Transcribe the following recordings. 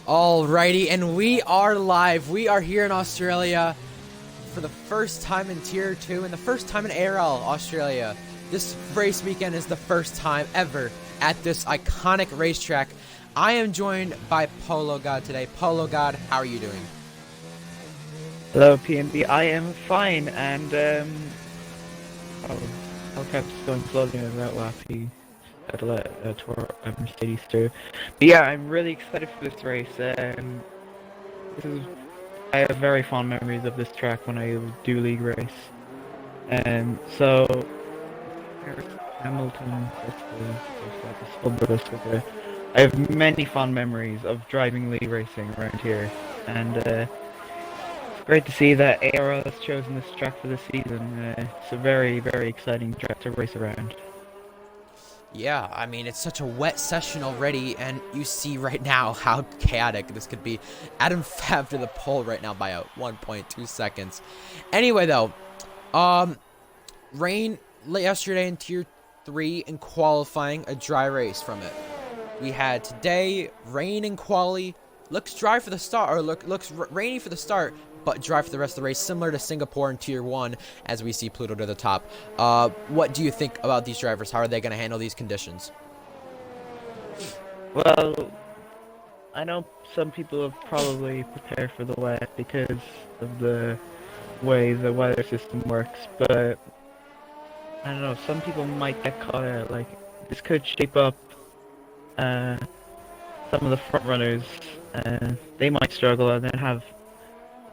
Alrighty, and we are live. We are here in Australia for the first time in Tier 2 and the first time in ARL Australia. This race weekend is the first time ever at this iconic racetrack. I am joined by Polo God today. Polo God, how are you doing? Hello, PNB. I am fine, and I'll keep going slowly on that lap. He had to let Mercedes through. But yeah, I'm really excited for this race. I have very fond memories of this track when I do league race, and so Hamilton. I have many fond memories of driving league racing around here, and great to see that ARL has chosen this track for this season. It's a very, very exciting track to race around. Yeah, I mean, it's such a wet session already, and you see right now how chaotic this could be. Adam Fab to the pole right now by 1.2 seconds. Anyway, though, rain yesterday in Tier 3 in qualifying, a dry race from it. We had today rain in quali, looks dry for the start, or looks rainy for the start, but dry for the rest of the race, similar to Singapore in Tier 1, as we see Pluto to the top. What do you think about these drivers? How are they going to handle these conditions? Well, I know some people have probably prepared for the wet because of the way the weather system works, but I don't know, some people might get caught out. Like, this could shape up some of the front runners. They might struggle and then have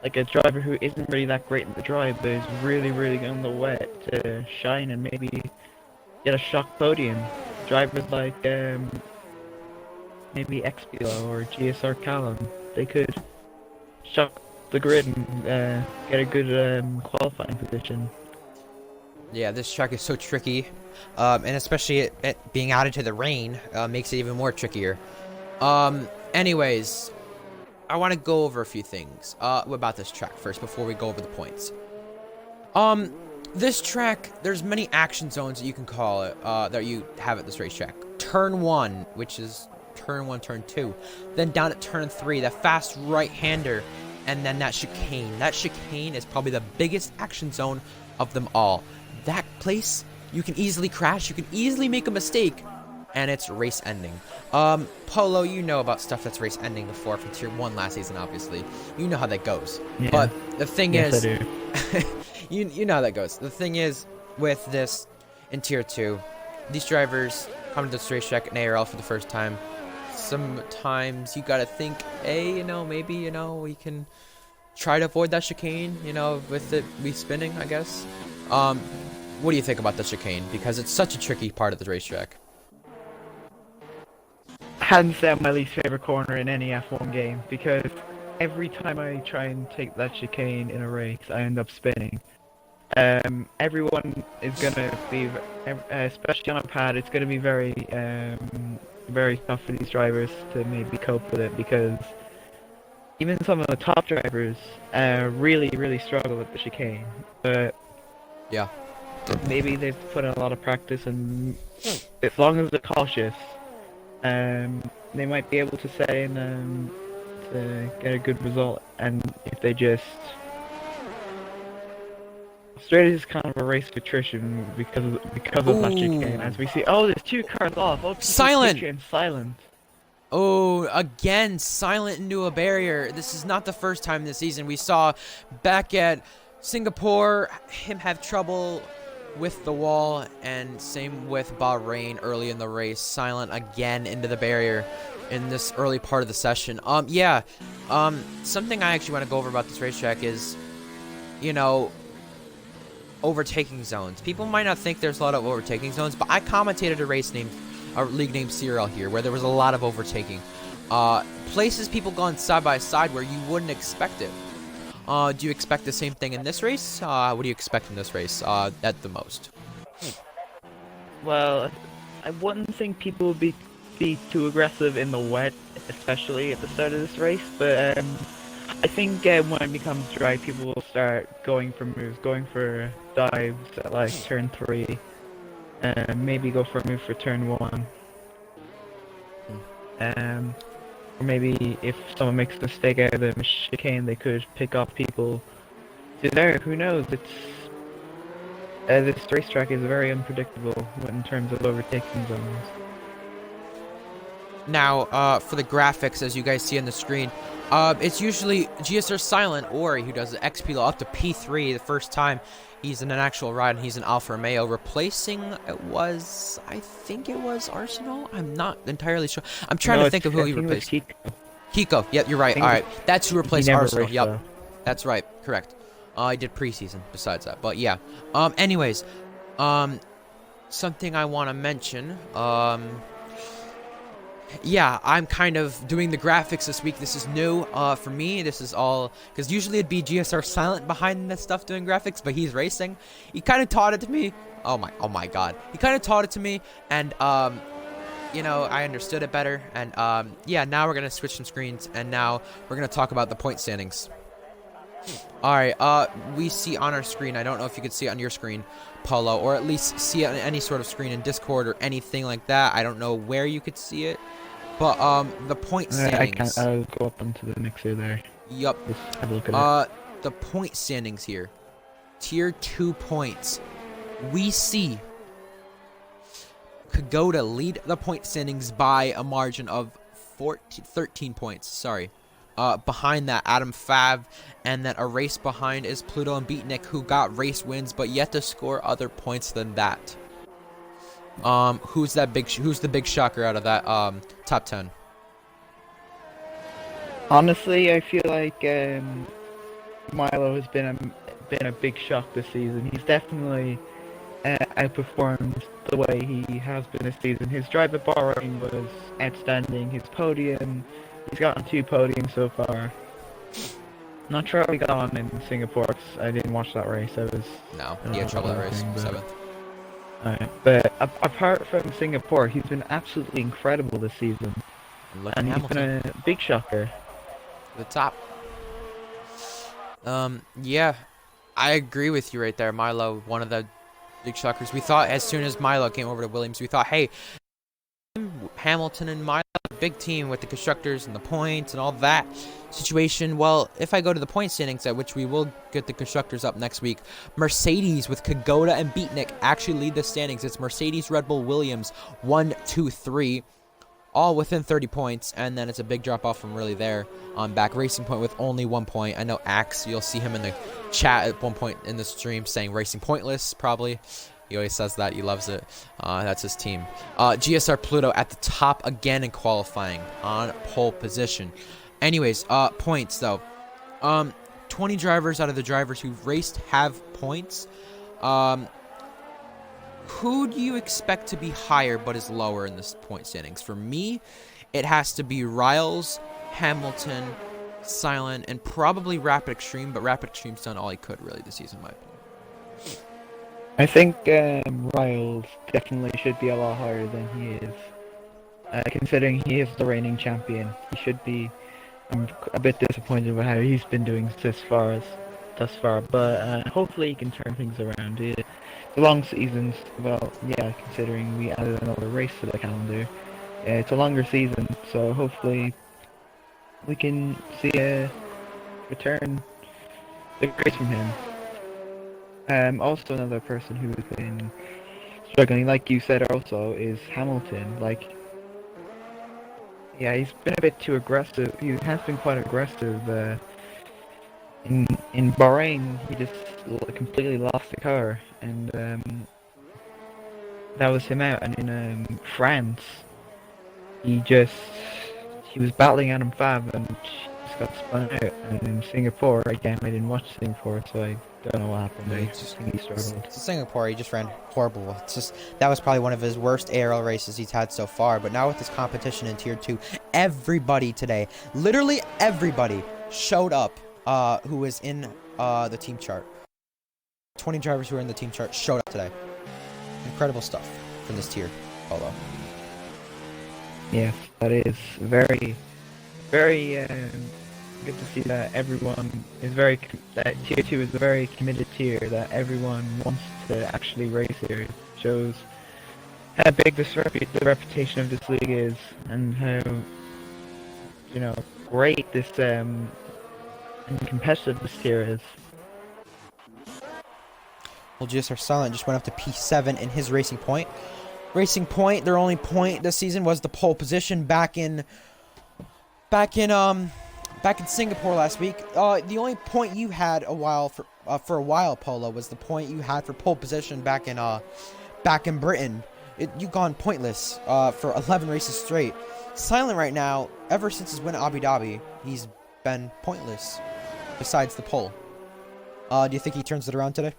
like a driver who isn't really that great in the drive, but is really, really good in the wet to shine and maybe get a shock podium. Drivers like maybe XB1 or GSR Callum, they could shock the grid and get a good qualifying position. Yeah, this track is so tricky, and especially it being added to the rain makes it even more trickier. Anyways, I want to go over a few things about this track first before we go over the points. This track, there's many action zones that you can call it, that you have at this racetrack. Turn 1, which is turn 1, turn 2. Then down at turn 3, that fast right-hander, and then that chicane. That chicane is probably the biggest action zone of them all. That place, you can easily crash, you can easily make a mistake, and it's race ending. Polo, you know about stuff that's race ending before from Tier 1 last season, obviously. You know how that goes. Yeah. But the thing is, I do. you know how that goes. The thing is, with this in Tier 2, these drivers come to this racetrack in ARL for the first time. Sometimes you gotta think, hey, maybe, we can try to avoid that chicane, with it re-spinning, I guess. What do you think about the chicane? Because it's such a tricky part of the racetrack. Hands down my least favorite corner in any F1 game, because every time I try and take that chicane in a race, I end up spinning. Everyone is gonna be, especially on a pad, it's gonna be very, very tough for these drivers to maybe cope with it, because even some of the top drivers really, really struggle with the chicane. But yeah, maybe they've put in a lot of practice, and as long as they're cautious, they might be able to set in to get a good result. And if they just... Australia is kind of a race of attrition because of that chicane. As we see, oh, there's 2 cars off. Oh, silent. Silent. Oh, again, silent into a barrier. This is not the first time this season. We saw back at Singapore him have trouble with the wall, and same with Bahrain early in the race. Silent again into the barrier in this early part of the session. Something I actually want to go over about this racetrack is, overtaking zones. People might not think there's a lot of overtaking zones, but I commentated a league named CRL here, where there was a lot of overtaking. Places people gone side by side where you wouldn't expect it. Do you expect the same thing in this race? What do you expect in this race at the most? Well, I wouldn't think people would be too aggressive in the wet, especially at the start of this race, but I think when it becomes dry, people will start going for moves, going for dives at like turn 3, and maybe go for a move for turn 1. Or maybe if someone makes a mistake out of the chicane, they could pick off people to there. Who knows? This racetrack is very unpredictable in terms of overtaking zones. Now, for the graphics, as you guys see on the screen, it's usually GSR Silent Ori who does the XP up to P3 the first time he's in an actual ride, and he's an Alfa Romeo, replacing, I think it was Arsenal? I'm not entirely sure. I'm trying to think of who he replaced. Kiko, yep, you're right. Alright, that's who replaced Arsenal, yep. That's right, correct. I did preseason besides that, but yeah. Anyways, something I want to mention, yeah, I'm kind of doing the graphics this week. This is new for me. This is all because usually it'd be GSR Silent behind this stuff doing graphics, but he's racing. He kind of taught it to me. Oh my god. He kind of taught it to me, and you know, I understood it better. And yeah, now we're gonna switch some screens, and now we're gonna talk about the point standings. All right, we see on our screen. I don't know if you could see it on your screen, Paulo, or at least see it on any sort of screen in Discord or anything like that. I don't know where you could see it. But, the point standings. I'll go up onto the mixer there. Yup. Just have a look at it. The point standings here. Tier 2 points. We see Kagoda lead the point standings by a margin of 13 points. Sorry. Behind that, Adam Fav, and then a race behind is Pluto and Beatnik, who got race wins, but yet to score other points than that. Who's the big shocker out of that top 10? Honestly, I feel like Milo has been a big shock this season. He's definitely outperformed the way he has been this season. His drive at Bahrain was outstanding. His podium, he's gotten 2 podiums so far. Not sure how he got on in Singapore. I didn't watch that race. No, he had trouble that race. 7th. But apart from Singapore, he's been absolutely incredible this season. And he's been a big shocker. The top. Yeah, I agree with you right there, Milo. One of the big shockers. We thought as soon as Milo came over to Williams, we thought, hey, Hamilton and Milo, big team with the constructors and the points and all that situation. Well, if I go to the point standings, at which we will get the constructors up next week, Mercedes with Kagoda and Beatnik actually lead the standings. It's Mercedes, Red Bull, Williams, 1, 2, 3, all within 30 points, and then it's a big drop off from really there on back. Racing Point with only 1 point. I know Axe, you'll see him in the chat at one point in the stream saying Racing Pointless, probably. He always says that. He loves it. That's his team. GSR Pluto at the top again in qualifying on pole position. Anyways, points though. 20 drivers out of the drivers who've raced have points. Who do you expect to be higher but is lower in this point standings? For me, it has to be Riles, Hamilton, Silent, and probably Rapid Extreme, but Rapid Extreme's done all he could really this season, in my opinion. I think Riles definitely should be a lot higher than he is. Considering he is the reigning champion, he should be. I'm a bit disappointed with how he's been doing thus far, but hopefully he can turn things around. The long seasons, well, yeah, considering we added another race to the calendar, it's a longer season, so hopefully we can see a return, the grace from him. Also another person who has been struggling, like you said also, is Hamilton. Like, yeah, he's been a bit too aggressive. He has been quite aggressive. In Bahrain, he just completely lost the car, and that was him out. And in France, he was battling Adam Fab and just got spun out. And in Singapore, again, I didn't watch Singapore, so I don't know what happened. No, I think he struggled. Singapore, he just ran horrible. It's just, that was probably one of his worst ARL races he's had so far. But now with this competition in Tier 2, everybody today, literally everybody, showed up who was in the team chart. 20 drivers who were in the team chart showed up today. Incredible stuff from this tier, Polo. Yes, that is very, very good to see that everyone is that Tier 2 is a very committed tier, that everyone wants to actually race here. It shows how big the reputation of this league is, and how great this competitive this tier is. Well, GSR Silent just went up to P7 in his Racing Point. Racing Point, their only point this season was the pole position back in Singapore last week. The only point you had for a while, Polo, was the point you had for pole position back in Britain. You've gone pointless for 11 races straight. Silent right now, ever since his win at Abu Dhabi, he's been pointless. Besides the pole. Do you think he turns it around today?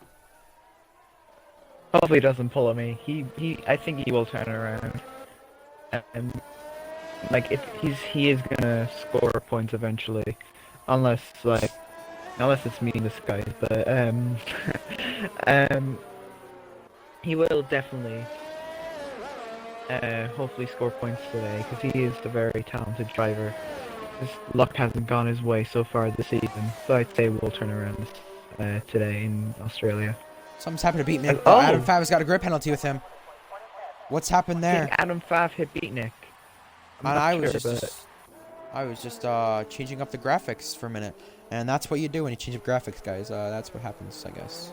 Hopefully, he doesn't pull at me. I think he will turn around. And like, he is gonna score points eventually, unless it's me in disguise. But he will definitely hopefully score points today, because he is a very talented driver. His luck hasn't gone his way so far this season, so I'd say we'll turn around today in Australia. Something's happened to beat Nick. Oh! Adam Fav's got a grid penalty with him. What's happened there? Adam Fav hit Beatnik. And I was just changing up the graphics for a minute, and that's what you do when you change up graphics, guys. That's what happens, I guess.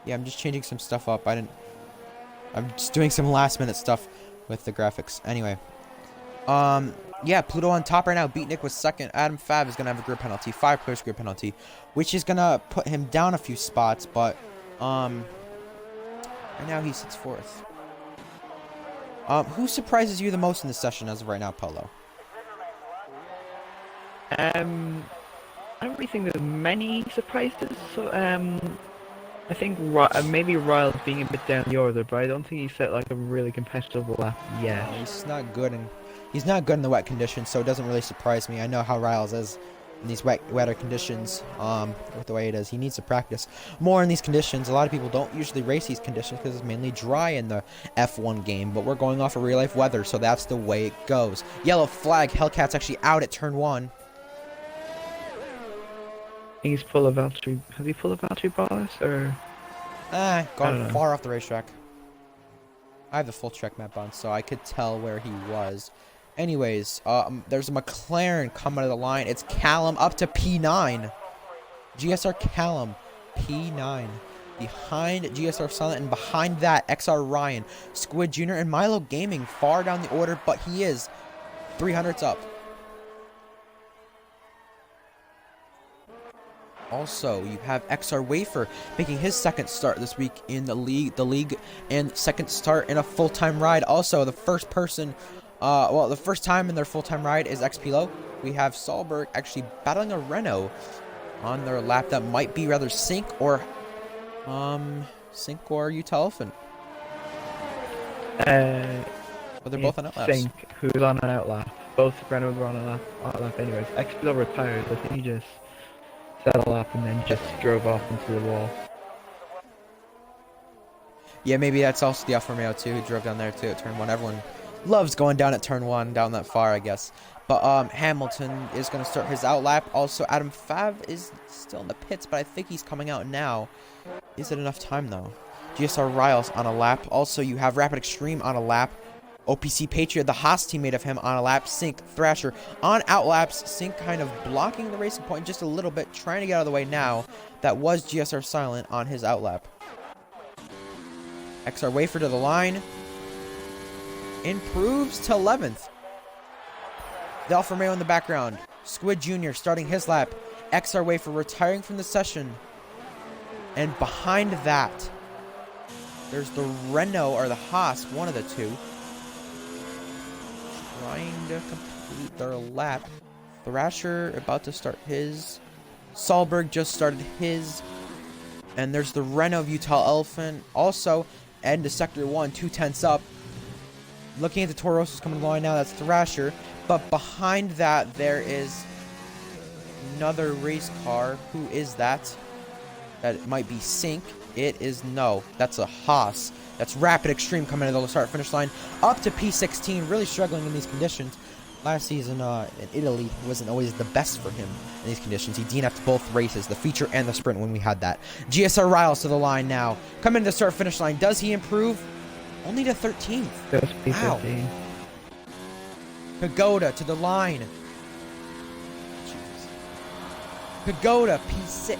Yeah, I'm just changing some stuff up. I'm just doing some last minute stuff with the graphics. Anyway, yeah, Pluto on top right now. Beatnik was second. Adam Fav is gonna have a grid penalty, 5 players grid penalty, which is gonna put him down a few spots. But right now he sits fourth. Who surprises you the most in this session as of right now, Polo? I don't really think there's many surprises. So I think maybe Ryle's being a bit down the order, but I don't think he set like a really competitive lap yet. He's not good in the wet conditions, so it doesn't really surprise me. I know how Riles is in these wetter conditions, with the way it is. He needs to practice more in these conditions. A lot of people don't usually race these conditions because it's mainly dry in the F1 game, but we're going off of real life weather, so that's the way it goes. Yellow flag. Hellcat's actually out at turn 1. He's full of Valtteri. Has he full of Valtteri Bottas or? Gone far off the racetrack. I have the full track map on, so I could tell where he was. Anyways, there's a McLaren coming to the line. It's Callum up to P9. GSR Callum, P9. Behind GSR Silent, and behind that, XR Ryan, Squid Jr., and Milo Gaming far down the order, but he is 300s up. Also, you have XR Wafer making his second start this week in the league, and second start in a full-time ride. Also, the first person, the first time in their full-time ride is XP Low. We have Solberg actually battling a Renault on their lap that might be rather Sync or Utah Elephant. But they're both on outlaps. Sync, who's on an outlap. Both Renault were on an outlap anyways. XP Low retired, I think he just settled up and then just drove off into the wall. Yeah, maybe that's also the Alfa Romeo too, who drove down there too at turn 1. Everyone loves going down at turn 1, down that far, I guess. But Hamilton is going to start his outlap. Also, Adam Fav is still in the pits, but I think he's coming out now. Is it enough time though? GSR Riles on a lap. Also, you have Rapid Extreme on a lap. OPC Patriot, the Haas teammate of him, on a lap. Sync, Thrasher on outlaps. Sync kind of blocking the Racing Point just a little bit, trying to get out of the way now. That was GSR Silent on his outlap. XR Wafer to the line. Improves to 11th. The Alfa Romeo in the background. Squid Jr. starting his lap. XR Wafer retiring from the session. And behind that, there's the Renault or the Haas, one of the two, trying to complete their lap. Thrasher about to start his. Solberg just started his. And there's the Renault of Utah Elephant. Also, into Sector 1, 2/10 up. Looking at the Toro Rossos coming along now, that's Thrasher. But behind that, there is another race car. Who is that? That might be Sync. It is no. That's a Haas. That's Rapid Extreme coming to the start-finish line. Up to P16. Really struggling in these conditions. Last season in Italy wasn't always the best for him in these conditions. He DNF'd both races, the feature and the sprint when we had that. GSR Riles to the line now. Coming to the start-finish line. Does he improve? Only to 13th. Just Wow. P15. Pagoda to the line. Pagoda, P6.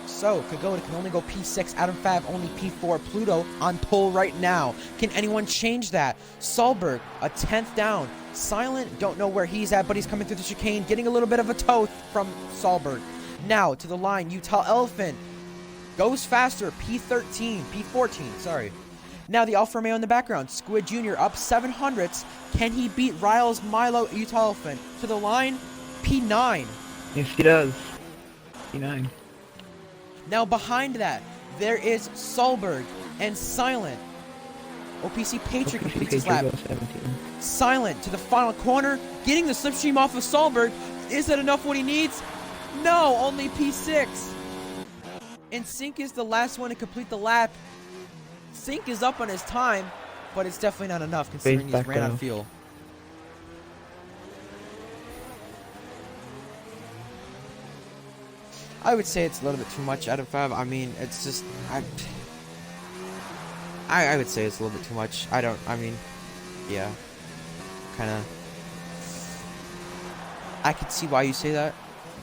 So, Pagoda can only go P6. Adam Fab only P4. Pluto on pole right now. Can anyone change that? Solberg, a 10th down. Silent, don't know where he's at, but he's coming through the chicane, getting a little bit of a tow from Solberg. Now, to the line, Utah Elephant. Goes faster, P13, P14, sorry. Now the Alfa Romeo in the background. Squid Jr. up 700ths. Can he beat Riles, Milo, Utah Elephant? To the line, P9. Yes, he does. P9. Now behind that, there is Solberg and Silent. OPC Patriot completes his lap. 17. Silent to the final corner, getting the slipstream off of Solberg. Is that enough what he needs? No, only P6. And Sink is the last one to complete the lap. Sink is up on his time, but it's definitely not enough considering he's ran out of fuel. I would say it's a little bit too much out of 5. I mean, it's just I would say it's a little bit too much. Yeah, kind of. I could see why you say that,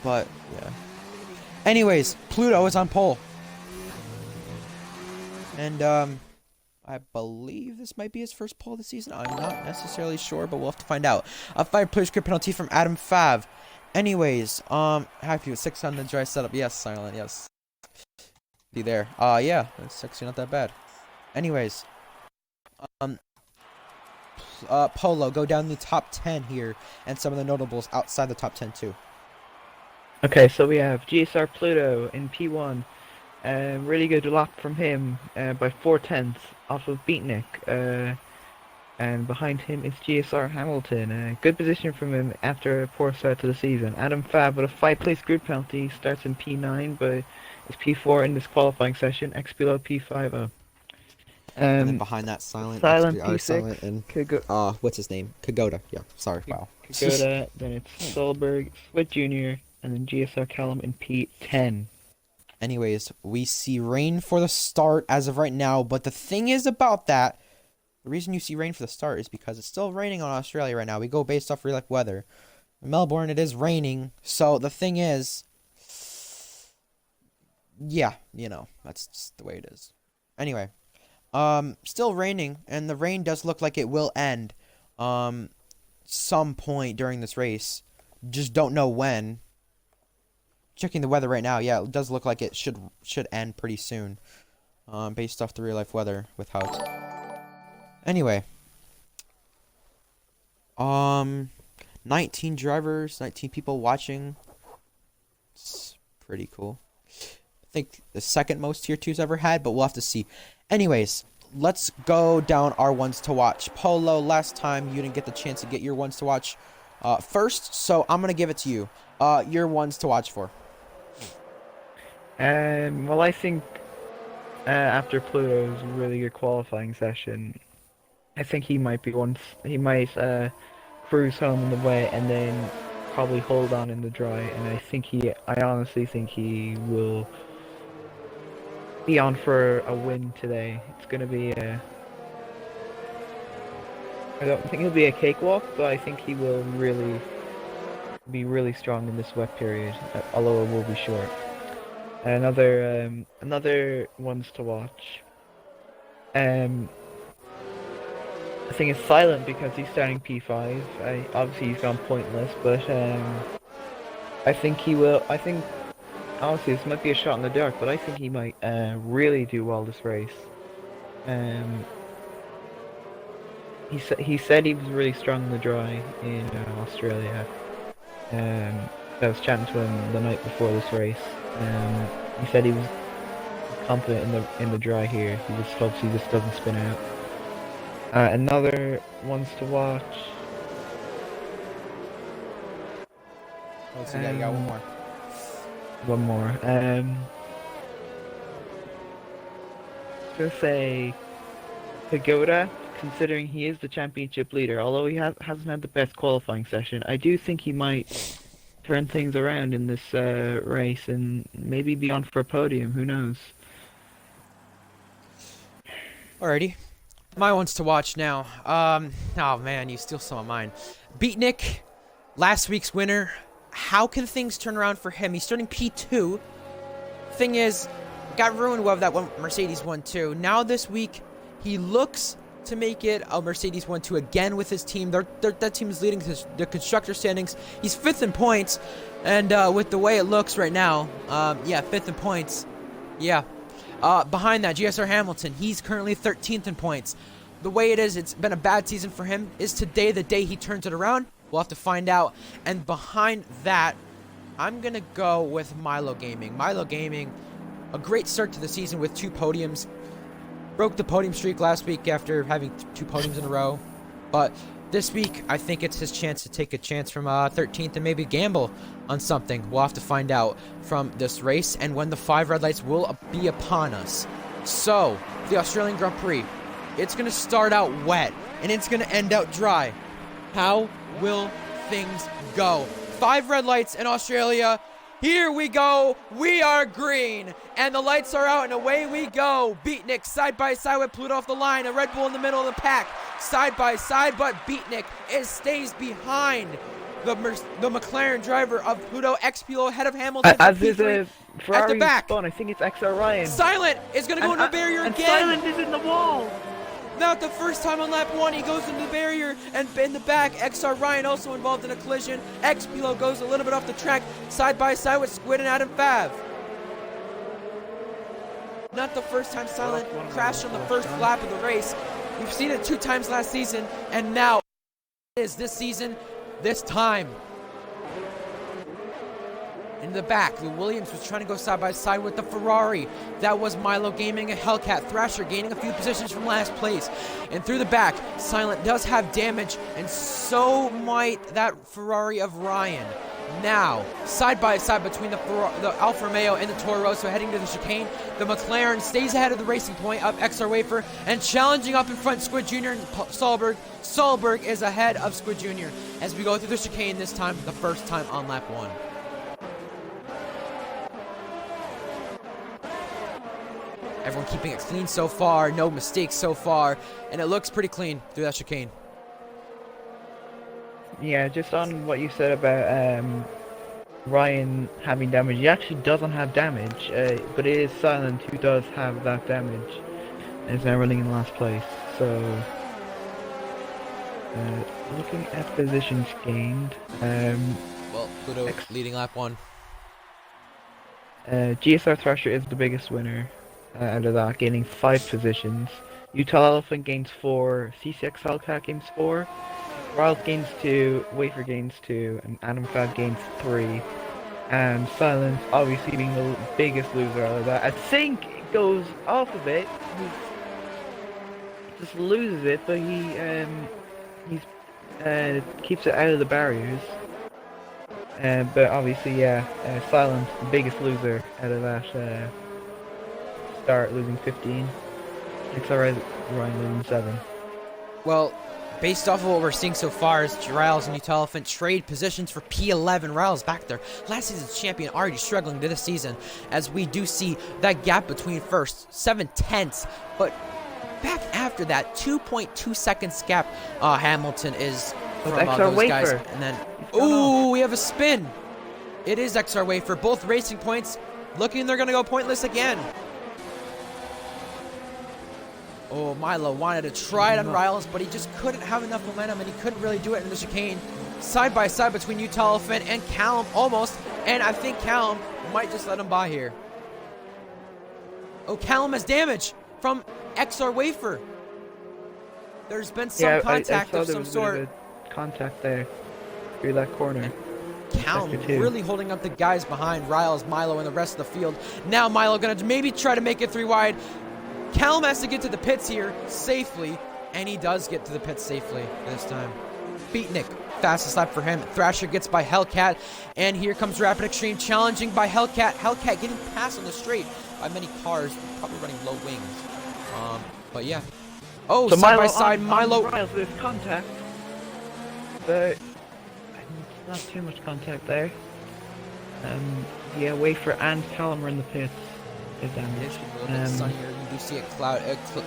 but yeah. Anyways, Pluto is on pole. And, I believe this might be his first pole of the season. I'm not necessarily sure, but we'll have to find out. A 5-player script penalty from Adam Fav. Anyways, happy with 6 on the dry setup. Yes, Silent, yes. Be there. Yeah, that's actually not that bad. Anyways, Polo, go down the top 10 here, and some of the notables outside the top 10 too. Okay, so we have GSR Pluto in P1. Really good lap from him by 4/10 off of Beatnik. And behind him is GSR Hamilton. Good position from him after a poor start to the season. Adam Fab with a 5-place group penalty starts in P9, but is P4 in this qualifying session. XB1 P50. And then behind that, Silent P6. Silent and what's his name? Kagoda. Yeah, sorry. Wow. Kagoda, then it's Solberg, Swift Jr., and then GSR Callum in P10. Anyways, we see rain for the start as of right now, but the thing is about that, the reason you see rain for the start is because it's still raining on Australia right now. We go based off real life weather. In Melbourne, it is raining, so the thing is, yeah, you know, that's just the way it is. Anyway, still raining, and the rain does look like it will end, some point during this race. Just don't know when. Checking the weather right now, yeah, it does look like it should end pretty soon, based off the real life weather with how it's. Anyway, 19 drivers, 19 people watching. It's pretty cool. I think the second most tier 2's ever had, but we'll have to see. Anyways, let's go down our ones to watch. Polo, last time you didn't get the chance to get your ones to watch first, so I'm gonna give it to you. Your ones to watch for. Well, I think after Pluto's really good qualifying session, I think he might cruise home in the wet and then probably hold on in the dry. And I honestly think he will be on for a win today. It's gonna be I don't think it'll be a cakewalk, but I think he will really be really strong in this wet period, although it will be short. Another ones to watch. I think it's Silent because he's starting P5. Obviously he's gone pointless, but I think he will. I think honestly this might be a shot in the dark, but I think he might really do well this race. He said he was really strong in the dry in Australia. I was chatting to him the night before this race. He said he was confident in the dry here. He just hopes he just doesn't spin out. Another ones to watch. Let's see, you got one more. One more. I was gonna say Pagoda, considering he is the championship leader, although he hasn't had the best qualifying session. I do think he might turn things around in this race and maybe be on for a podium. Who knows? Alrighty. My one's to watch now. Oh man, you steal some of mine. Beatnik, last week's winner. How can things turn around for him? He's starting P2. Thing is, got ruined with that one Mercedes 1-2. Now this week, he looks to make it a Mercedes 1-2 again with his team. That team is leading the constructor standings. He's 5th in points, and with the way it looks right now, yeah, 5th in points. Yeah. Behind that, GSR Hamilton, he's currently 13th in points. The way it is, it's been a bad season for him. Is today the day he turns it around? We'll have to find out. And behind that, I'm going to go with Milo Gaming. Milo Gaming, a great start to the season with 2 podiums. Broke the podium streak last week after having 2 podiums in a row. But this week, I think it's his chance to take a chance from 13th and maybe gamble on something. We'll have to find out from this race and when the 5 red lights will be upon us. So, the Australian Grand Prix, it's going to start out wet and it's going to end out dry. How will things go? 5 red lights in Australia. Here we go. We are green. And the lights are out and away we go. Beatnik side by side with Pluto off the line. A Red Bull in the middle of the pack. Side by side, but Beatnik stays behind the McLaren driver of Pluto. XB1 ahead of Hamilton. As is a Ferrari at the back. Spawn. I think it's XR Ryan. Silent is going to go into the barrier and again. Silent is in the wall. Not the first time on lap 1, he goes into the barrier, and in the back, XR Ryan also involved in a collision. XBLO goes a little bit off the track, side by side with Squid and Adam Fav. Not the first time Silent crashed on the first lap of the race. We've seen it 2 times last season, and now it is this season, this time. In the back, the Williams was trying to go side by side with the Ferrari. That was Milo Gaming and Hellcat. Thrasher gaining a few positions from last place. And through the back, Silent does have damage, and so might that Ferrari of Ryan. Now, side by side between the Alfa Romeo and the Toro Rosso heading to the chicane, the McLaren stays ahead of the racing point of XR Wafer and challenging up in front Squid Jr. and Solberg. Solberg is ahead of Squid Jr. as we go through the chicane this time, the first time on lap 1. Everyone keeping it clean so far, no mistakes so far, and it looks pretty clean through that chicane. Yeah, just on what you said about Ryan having damage, he actually doesn't have damage, but it is Silent who does have that damage, and is now running in last place. So, looking at positions gained, well, Pluto leading lap 1. GSR Thrasher is the biggest winner out of that, gaining 5 positions. Utah Elephant gains 4, CCX Hellcat gains 4, Riles gains 2, Wafer gains 2, and Adam Fab gains 3. And Silence, obviously being the biggest loser out of that. I think it goes off of it. He just loses it, but he keeps it out of the barriers. But obviously, yeah, Silence, the biggest loser out of that start, losing 15. XR Ryan losing 7. Well, based off of what we're seeing so far, is Riles and Utah Elephant trade positions for P11. Riles back there, last season's champion, already struggling this season, as we do see that gap between first, 7/10. But back after that, 2.2 seconds gap, Hamilton is from those Wafer. guys. And then, ooh, we have a spin. It is XR Wafer. Both racing points looking they're going to go pointless again. Oh, Milo wanted to try it on Riles, but he just couldn't have enough momentum, and he couldn't really do it in the chicane. Side by side between Utah Elephant and Callum, almost. And I think Callum might just let him by here. Oh, Callum has damage from XR Wafer. There's been some contact of some sort. Contact there through that corner. Callum really holding up the guys behind Riles, Milo, and the rest of the field. Now Milo gonna maybe try to make it 3 wide. Callum has to get to the pits here safely, and he does get to the pits safely this time. Beatnik, fastest lap for him. Thrasher gets by Hellcat, and here comes Rapid Extreme, challenging by Hellcat. Hellcat getting passed on the straight by many cars, probably running low wings. But yeah. Oh, so side by side, Milo. Riles, there's contact, but not too much contact there. Yeah, Wafer and Callum are in the pits. Good It damage. is a little bit sunnier. You do see it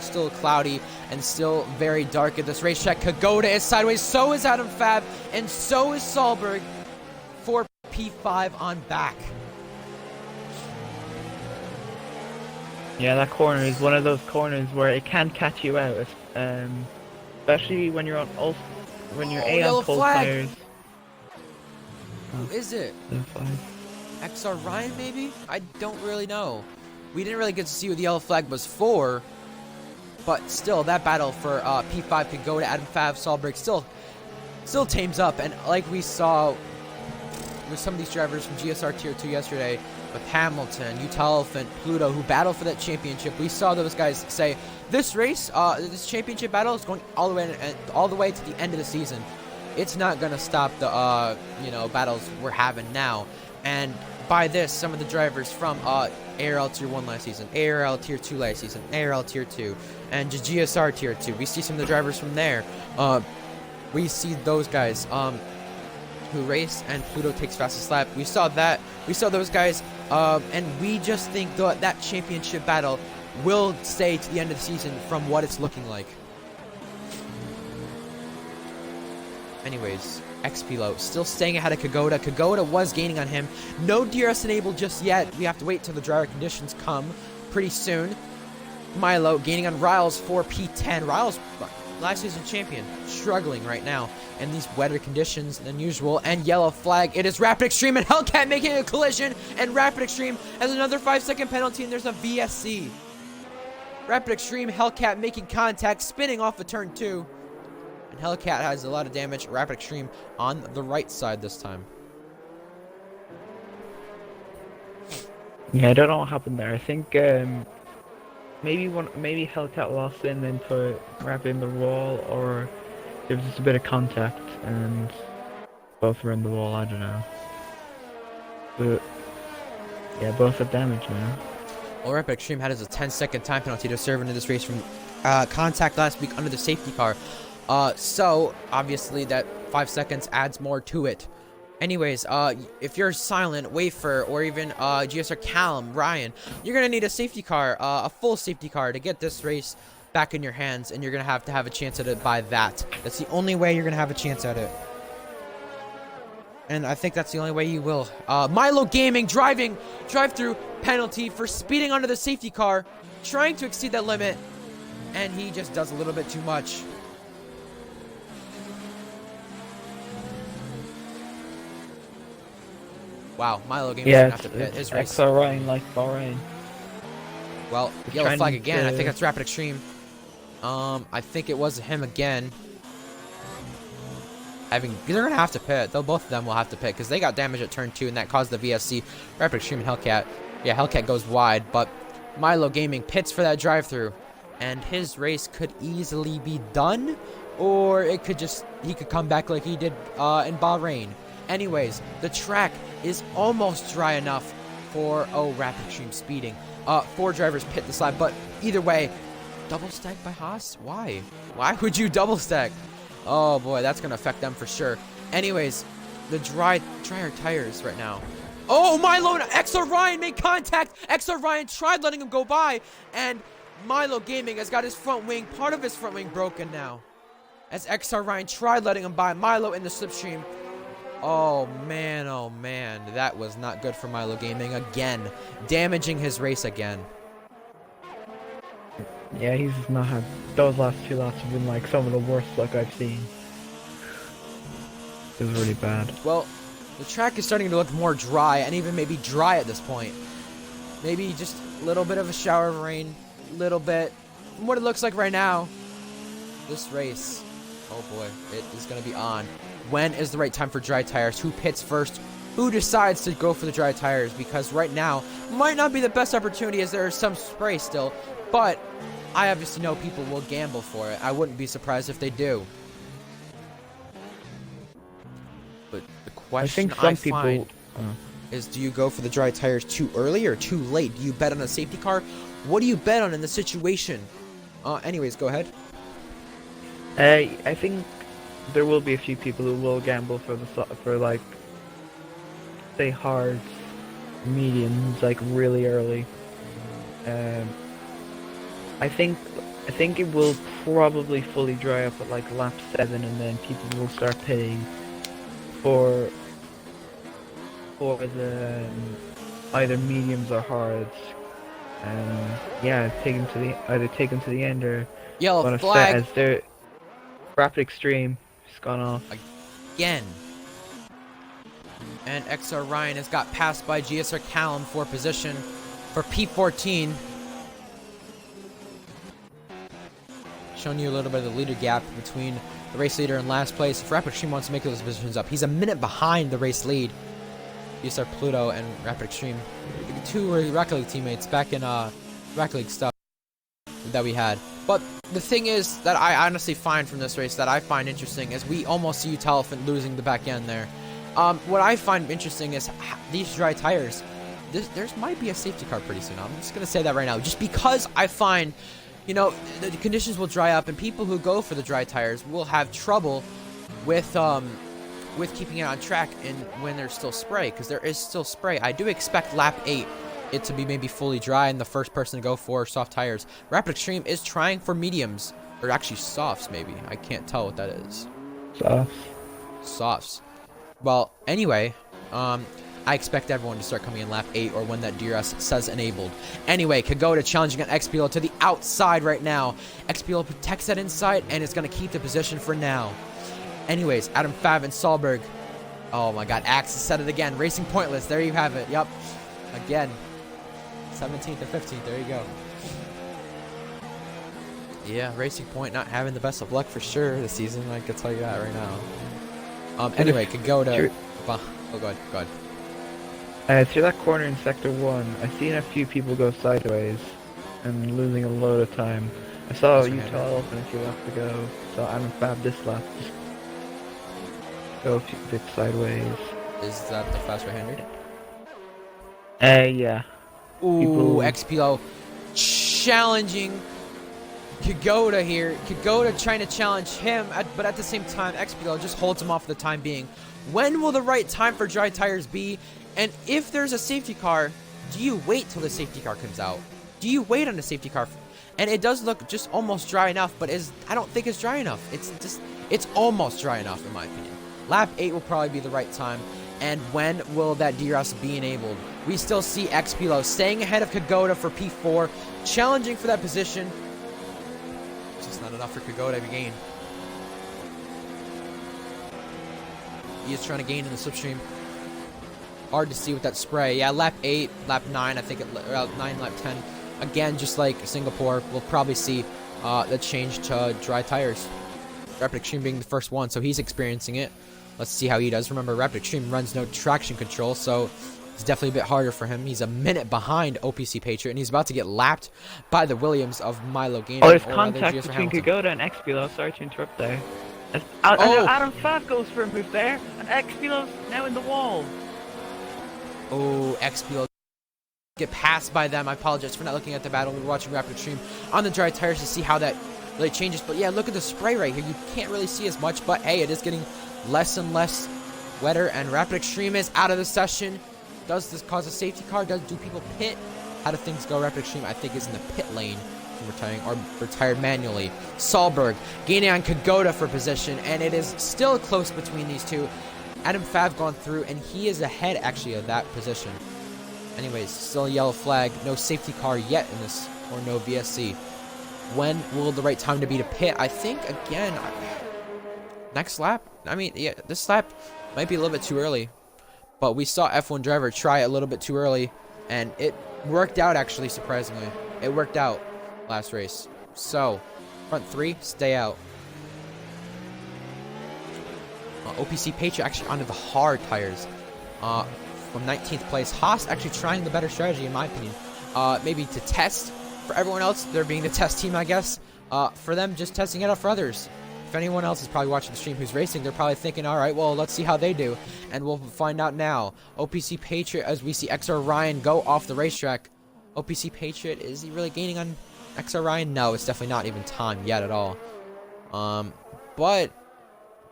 still cloudy and still very dark at this racetrack. Kagoda is sideways. So is Adam Fab, and so is Solberg for P5 on back. Yeah, that corner is one of those corners where it can catch you out, especially when you're on when you're yellow on cold flag. tires. Who is it? Yellow flag. XR Ryan, maybe? I don't really know. We didn't really get to see what the yellow flag was for, but still, that battle for P5 could go to Adam Fab. Solberg still tames up, and like we saw with some of these drivers from GSR Tier 2 yesterday, with Hamilton, Utah Elephant, Pluto, who battled for that championship, we saw those guys say, this race, this championship battle is going all the way to the end of the season. It's not going to stop the, battles we're having now. And by this, some of the drivers from ARL Tier 1 last season, ARL Tier 2 last season, ARL Tier 2, and just GSR Tier 2, we see some of the drivers from there. We see those guys who race, and Pluto takes fastest lap. We saw that. We saw those guys, and we just think that championship battle will stay to the end of the season from what it's looking like. Anyways, XP still staying ahead of Kagoda. Kagoda was gaining on him. No DRS enabled just yet. We have to wait till the driver conditions come pretty soon. Milo gaining on Riles for P10. Riles, last season champion, struggling right now in these wetter conditions than usual. And yellow flag. It is Rapid Extreme and Hellcat making a collision. And Rapid Extreme has another 5-second penalty, and there's a VSC. Rapid Extreme, Hellcat making contact, spinning off of turn 2. And Hellcat has a lot of damage. Rapid Extreme on the right side this time. Yeah, I don't know what happened there. I think maybe Hellcat lost in and put Rapid in the wall, or there was just a bit of contact and both were in the wall. I don't know. But yeah, both have damage now. Well, Rapid Extreme had a 10-second time penalty to serve into this race from contact last week under the safety car. So obviously that 5 seconds adds more to it. Anyways, if you're Silent, Wafer, or even GSR Callum, Ryan, you're gonna need a safety car, a full safety car to get this race back in your hands, and you're gonna have to have a chance at it by that. That's the only way you're gonna have a chance at it. And I think that's the only way you will. Milo Gaming drive-through penalty for speeding under the safety car, trying to exceed that limit, and he just does a little bit too much. Wow, Milo Gaming Yeah, have to pit his race. XR Ryan like Bahrain. Well, yellow flag again. I think that's Rapid Extreme. I think it was him again. They're gonna have to pit. Though both of them will have to pit because they got damage at turn 2, and that caused the VSC. Rapid Extreme and Hellcat. Yeah, Hellcat goes wide, but Milo Gaming pits for that drive-through, and his race could easily be done, or he could come back like he did in Bahrain. Anyways, the track is almost dry enough for Rapid Extreme speeding. 4 drivers pit this lap, but either way, double stack by Haas? Why? Why would you double stack? Oh boy, that's gonna affect them for sure. Anyways, the drier tires right now. Oh, Milo and XR Ryan made contact. XR Ryan tried letting him go by, and Milo Gaming has got his part of his front wing broken now. As XR Ryan tried letting him by, Milo in the slipstream. Oh man, that was not good for Milo Gaming again, damaging his race again. Yeah, he's not had those last 2 laps have been like some of the worst luck I've seen. It was really bad. Well, the track is starting to look more dry, and even maybe dry at this point. Maybe just a little bit of a shower of rain, little bit. From what it looks like right now, this race, oh boy, it is going to be on. When is the right time for dry tires? Who pits first? Who decides to go for the dry tires? Because right now might not be the best opportunity, as there is some spray still, but I obviously know people will gamble for it. I wouldn't be surprised if they do. But the question I find is, do you go for the dry tires too early or too late? Do you bet on a safety car? What do you bet on in the situation? Anyways, go ahead. I think there will be a few people who will gamble for like, say, hards mediums like really early. Um, I think it will probably fully dry up at like lap 7, and then people will start pitting for the either mediums or hards. Yeah, either take them to the end or Yellow gonna flag set as their rapid extreme just gone off. again. And XR Ryan has got passed by GSR Callum for position for P14. Showing you a little bit of the leader gap between the race leader and last place. If Rapid Extreme wants to make those positions up, he's a minute behind the race lead. GSR Pluto and Rapid Extreme, two Rocket League teammates back in Rocket League stuff that we had. But the thing is that I honestly find from this race that I find interesting is we almost see Elephant losing the back end there. What I find interesting is these dry tires. There might be a safety car pretty soon. I'm just gonna say that right now, just because I find, you know, the conditions will dry up, and people who go for the dry tires will have trouble with keeping it on track and when there's still spray, because there is still spray. I do expect lap 8 it to be maybe fully dry and the first person to go for soft tires. Rapid Extreme is trying for mediums, or actually softs maybe. I can't tell what that is. Softs. Well, anyway, I expect everyone to start coming in lap 8 or when that DRS says enabled. Anyway, Kagoda challenging an XPL to the outside right now. XPL protects that inside and is going to keep the position for now. Anyways, Adam Fav and Solberg. Oh my god, Axe has said it again. Racing pointless. There you have it. Yep. Again. 17th and 15th. There you go. Yeah, Racing Point not having the best of luck for sure this season. I can tell you that right now. Anyway, Kagoda. Oh, go ahead. Through that corner in Sector 1, I've seen a few people go sideways and losing a load of time. I saw Utah Elephant a few laps ago. Saw Adam Fab this lap just go a few bits sideways. Is that the fast right-hander? Yeah. Ooh, XPO challenging Kagoda here. Kagoda trying to challenge him, but at the same time, XPO just holds him off for the time being. When will the right time for dry tires be? And if there's a safety car, do you wait till the safety car comes out? Do you wait on the safety car? And it does look just almost dry enough, but I don't think it's dry enough. It's almost dry enough in my opinion. Lap 8 will probably be the right time. And when will that DRS be enabled? We still see XPLO staying ahead of Kagoda for P4, challenging for that position. It's just not enough for Kagoda to gain. He is trying to gain in the slipstream. Hard to see with that spray. Yeah, lap 8, lap 9, I think lap 9, lap 10. Again, just like Singapore, we'll probably see the change to dry tires. Rapid Extreme being the first one, so he's experiencing it. Let's see how he does. Remember, Rapid Extreme runs no traction control, so it's definitely a bit harder for him. He's a minute behind OPC Patriot, and he's about to get lapped by the Williams of Milo Gaming. Oh, there's contact between Kagoda and XPLO. Sorry to interrupt there. Adam Fav goes for a move there, and XPLO's now in the wall. Oh, XPLO get passed by them. I apologize for not looking at the battle. We were watching Rapid Extreme on the dry tires to see how that really changes. But yeah, look at the spray right here. You can't really see as much, but hey, it is getting less and less wetter, and Rapid Extreme is out of the session. Does this cause a safety car? Do people pit? How do things go? Rapid Extreme, I think, is in the pit lane from retiring, or retired manually. Solberg gaining on Kagoda for position, and it is still close between these two. Adam Fav gone through, and he is ahead actually of that position. Anyways, still a yellow flag. No safety car yet in this, or no VSC. When will the right time to be to pit? I think, again, next lap? I mean, yeah, this lap might be a little bit too early. But we saw F1 driver try a little bit too early, and it worked out, actually, surprisingly. It worked out last race. So, front 3, stay out. OPC Patriot actually onto the hard tires. From 19th place. Haas actually trying the better strategy, in my opinion. Maybe to test for everyone else. They're being the test team, I guess. For them, just testing it out for others. If anyone else is probably watching the stream who's racing, they're probably thinking, all right, well, let's see how they do. And we'll find out now. OPC Patriot, as we see XR Ryan go off the racetrack. OPC Patriot, is he really gaining on XR Ryan? No, it's definitely not even time yet at all. But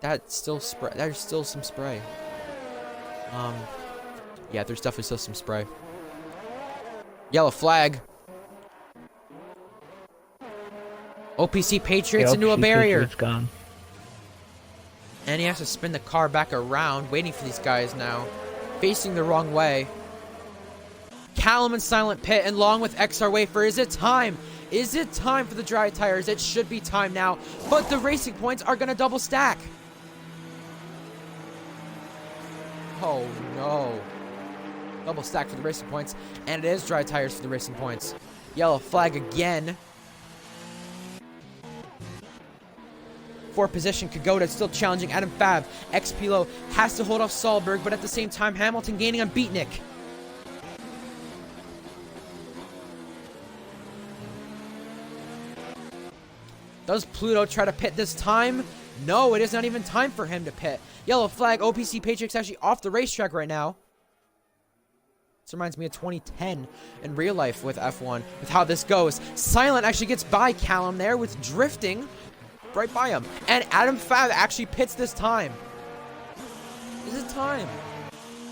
that's still spray. There's still some spray. Yeah, there's definitely still some spray. Yellow flag. OPC Patriots into a OPC barrier. Patriots gone. And he has to spin the car back around, waiting for these guys now. Facing the wrong way. Callum and Silent Pit, and along with XR Wafer. Is it time? Is it time for the dry tires? It should be time now. But the racing points are going to double stack. Oh, no. Double stack for the racing points. And it is dry tires for the racing points. Yellow flag again. For position, Kagoda still challenging Adam Fab. XPilo has to hold off Solberg, but at the same time, Hamilton gaining on Beatnik. Does Pluto try to pit this time? No, it is not even time for him to pit. Yellow flag, OPC Patriots actually off the racetrack right now. This reminds me of 2010 in real life with F1, with how this goes. Silent actually gets by Callum there with drifting right by him. And Adam Fab actually pits this time. Is it time?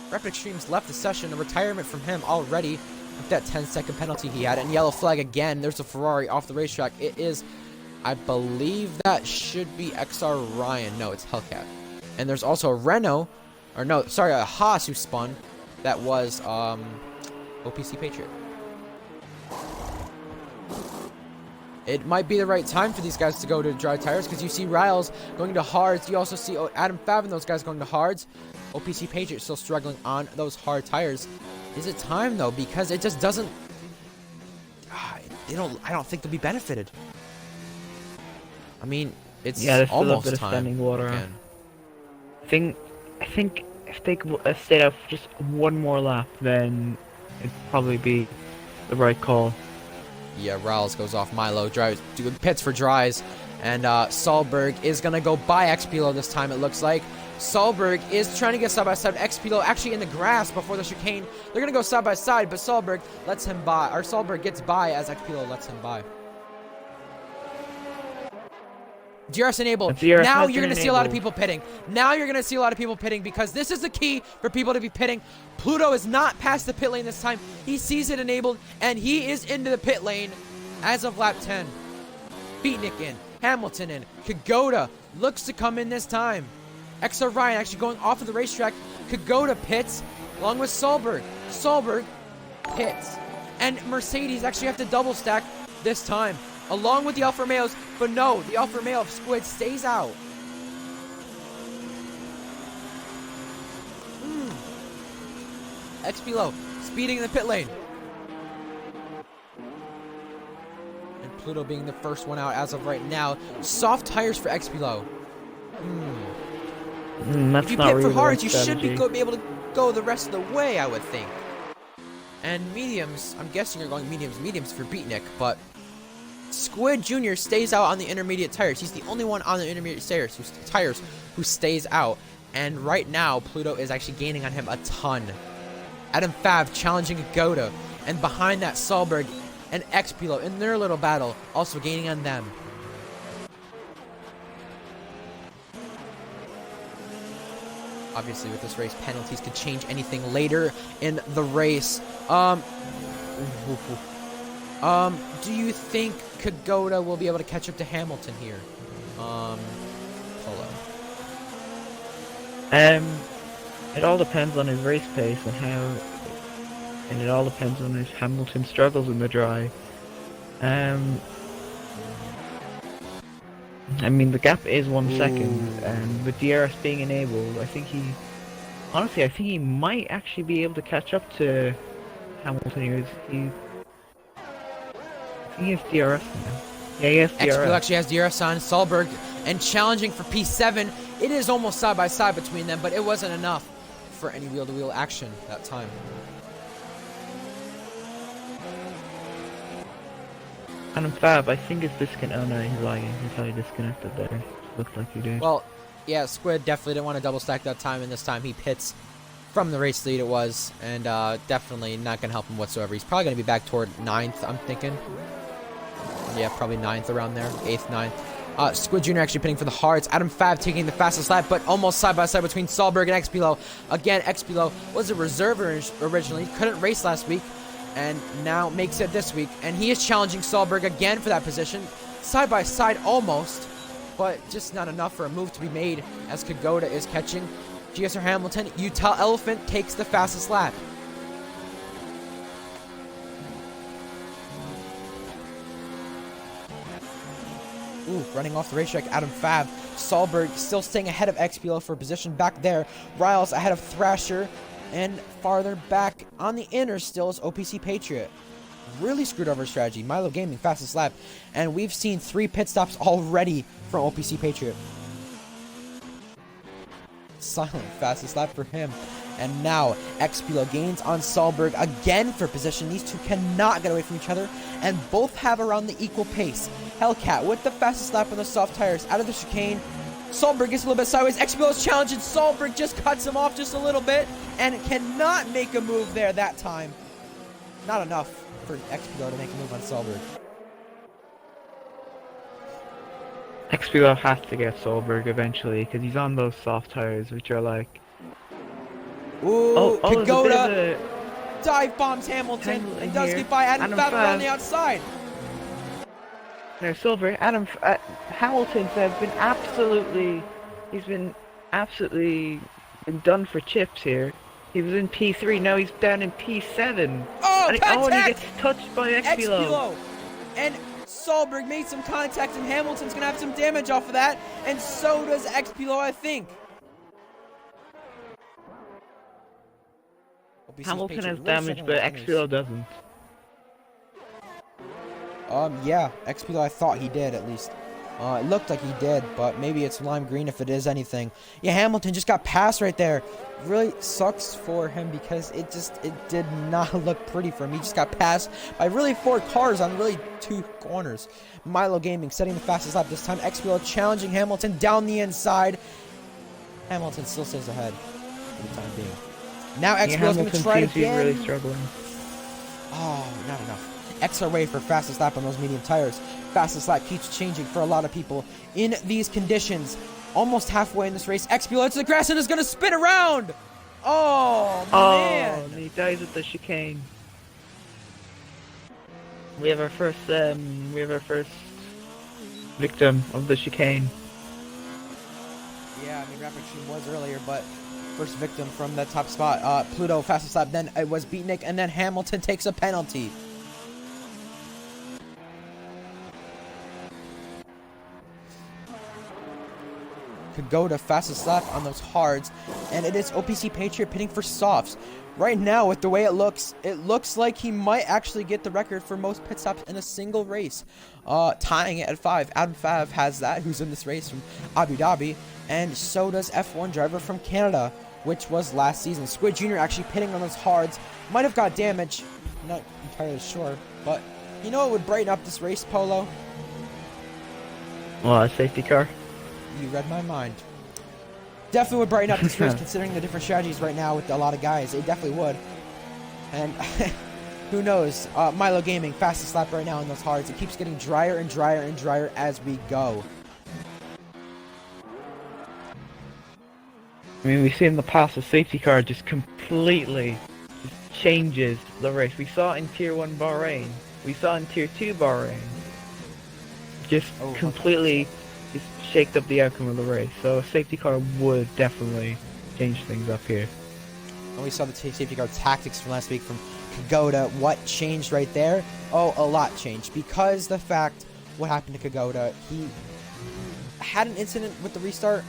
Rapid Extremes left the session, a retirement from him already with that 10-second penalty he had. And yellow flag again, there's a Ferrari off the racetrack. It is, I believe that should be XR Ryan. No, it's Hellcat. And there's also a Renault, or no, sorry, a Haas who spun. That was OPC Patriot. It might be the right time for these guys to go to dry tires because you see Riles going to hards. You also see Adam Fab and those guys going to hards. OPC Patriot still struggling on those hard tires. Is it time though? Because it just doesn't. I don't think they'll be benefited. I mean, it's there's still almost a bit of time. standing water. Again. I think if they stayed out for just one more lap, then it'd probably be the right call. Yeah, Riles goes off Milo, drives, pits for dries, and Solberg is going to go by XPilo this time, it looks like. Solberg is trying to get side by side. XPilo actually in the grass before the chicane. They're going to go side by side, but Solberg lets him by, or Solberg gets by as XPilo lets him by. DRS enabled. Now you're going to see a lot of people pitting. Now you're going to see a lot of people pitting because this is the key for people to be pitting. Pluto is not past the pit lane this time. He sees it enabled, and he is into the pit lane as of lap 10. Beatnik in. Hamilton in. Kagoda looks to come in this time. XR Ryan actually going off of the racetrack. Kagoda pits along with Solberg. Solberg pits. And Mercedes actually have to double stack this time, along with the Alfa Romeos, but no, the Alfa Romeo of Squid stays out. XPilo speeding in the pit lane. And Pluto being the first one out as of right now. Soft tires for XPilo. That's if you not pit really for hards, you strategy. should be able to go the rest of the way, I would think. And mediums, I'm guessing you're going mediums for Beatnik, but Squid Jr. stays out on the intermediate tires. He's the only one on the intermediate tires who stays out. And right now, Pluto is actually gaining on him a ton. Adam Fab challenging Agoda. And behind that, Solberg and XPilo in their little battle, also gaining on them. Obviously, with this race, penalties could change anything later in the race. Do you think Kagoda will be able to catch up to Hamilton here? Hold on. It all depends on his race pace and it all depends on if Hamilton struggles in the dry. I mean, the gap is 1 second, and with DRS being enabled, I think he might actually be able to catch up to Hamilton. He has DRS now. Yeah, he has DRS. XPilo actually has DRS on. Solberg and challenging for P7. It is almost side by side between them, but it wasn't enough for any wheel-to-wheel action that time. And Fab, I think it's disconnected. Oh no, he's lagging. He's probably disconnected there. Looks like he did. Well, yeah, Squid definitely didn't want to double stack that time, and this time he pits from the race lead it was, and definitely not going to help him whatsoever. He's probably going to be back toward 9th, I'm thinking. Yeah, probably 9th around there. 8th, 9th. Squid Jr. actually pitting for the hards. Adam Fab taking the fastest lap, but almost side by side between Solberg and XPilo. Again, XPilo was a reserve originally. Couldn't race last week. and now makes it this week. And he is challenging Solberg again for that position. Side by side almost, but just not enough for a move to be made as Kagoda is catching GSR Hamilton. Utah Elephant takes the fastest lap. Ooh, running off the racetrack, Adam Fav. Solberg still staying ahead of XBL for position back there. Riles ahead of Thrasher. And farther back on the inner still is OPC Patriot. Really screwed over strategy. Milo Gaming, fastest lap. And we've seen 3 pit stops already from OPC Patriot. Silent, fastest lap for him. And now, XBL gains on Solberg again for position. These two cannot get away from each other. And both have around the equal pace. Hellcat with the fastest lap on the soft tires out of the chicane. Solberg gets a little bit sideways. XBL is challenging. Solberg just cuts him off just a little bit and cannot make a move there that time. Not enough for XBL to make a move on Solberg. XBL has to get Solberg eventually because he's on those soft tires, which are like. Ooh, Kagoda a dive bombs Hamilton and does here. get by Adam Fav on the outside. No, Silver, Hamilton's been absolutely done for chips here. He was in P3, now he's down in P7. Oh, and contact! he gets touched by XBL. And Solberg made some contact and Hamilton's gonna have some damage off of that. And so does XBL, I think. Hamilton has damage, but XBL doesn't. Yeah, XBL I thought he did at least. It looked like he did, but maybe it's lime green if it is anything. Yeah, Hamilton just got passed right there. Really sucks for him because it did not look pretty for him. He just got passed by really 4 cars on really 2 corners. Milo Gaming setting the fastest lap this time. XBL challenging Hamilton down the inside. Hamilton still stays ahead for the time being. Now XBL's going to try again. He's really struggling. Oh, not enough. XR for fastest lap on those medium tires. Fastest lap keeps changing for a lot of people in these conditions. Almost halfway in this race, XBL hits the grass and is going to spin around. Oh, man. Oh, and he dies at the chicane. We have our first victim of the chicane. Yeah, I mean, Rapid Team was earlier, but first victim from that top spot. Pluto, fastest lap, then it was Beatnik, and then Hamilton takes a penalty. Kagoda fastest lap on those hards, and it is OPC Patriot pitting for softs. Right now, with the way it looks like he might actually get the record for most pit stops in a single race, tying it at 5. Adam Fav has that, who's in this race from Abu Dhabi, and so does F1 driver from Canada, which was last season. Squid Jr. actually pitting on those hards, might have got damage, not entirely sure, but you know what would brighten up this race, Polo? Well, a safety car. You read my mind. Definitely would brighten up this race considering the different strategies right now with a lot of guys. It definitely would. And who knows? Milo Gaming, fastest lap right now on those hards. It keeps getting drier and drier and drier as we go. I mean, we see in the past the safety car just completely changes the race. We saw it in Tier 1 Bahrain. We saw it in Tier 2 Bahrain. Just completely just shaked up the outcome of the race. So a safety car would definitely change things up here. And we saw the safety car tactics from last week from Kagoda. What changed right there? Oh, a lot changed. Because the fact what happened to Kagoda, he had an incident with the restart.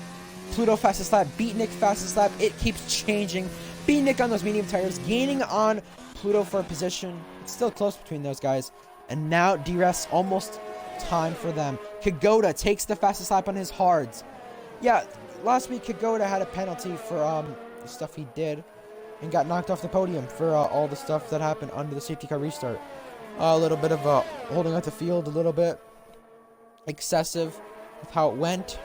Pluto fastest lap, Beatnik fastest lap. It keeps changing. Beatnik on those medium tires, gaining on Pluto for a position. It's still close between those guys. And now DRS almost time for them. Kagoda takes the fastest lap on his hards. Yeah, last week Kagoda had a penalty for the stuff he did and got knocked off the podium for all the stuff that happened under the safety car restart. A little bit of holding out the field, a little bit excessive with how it went.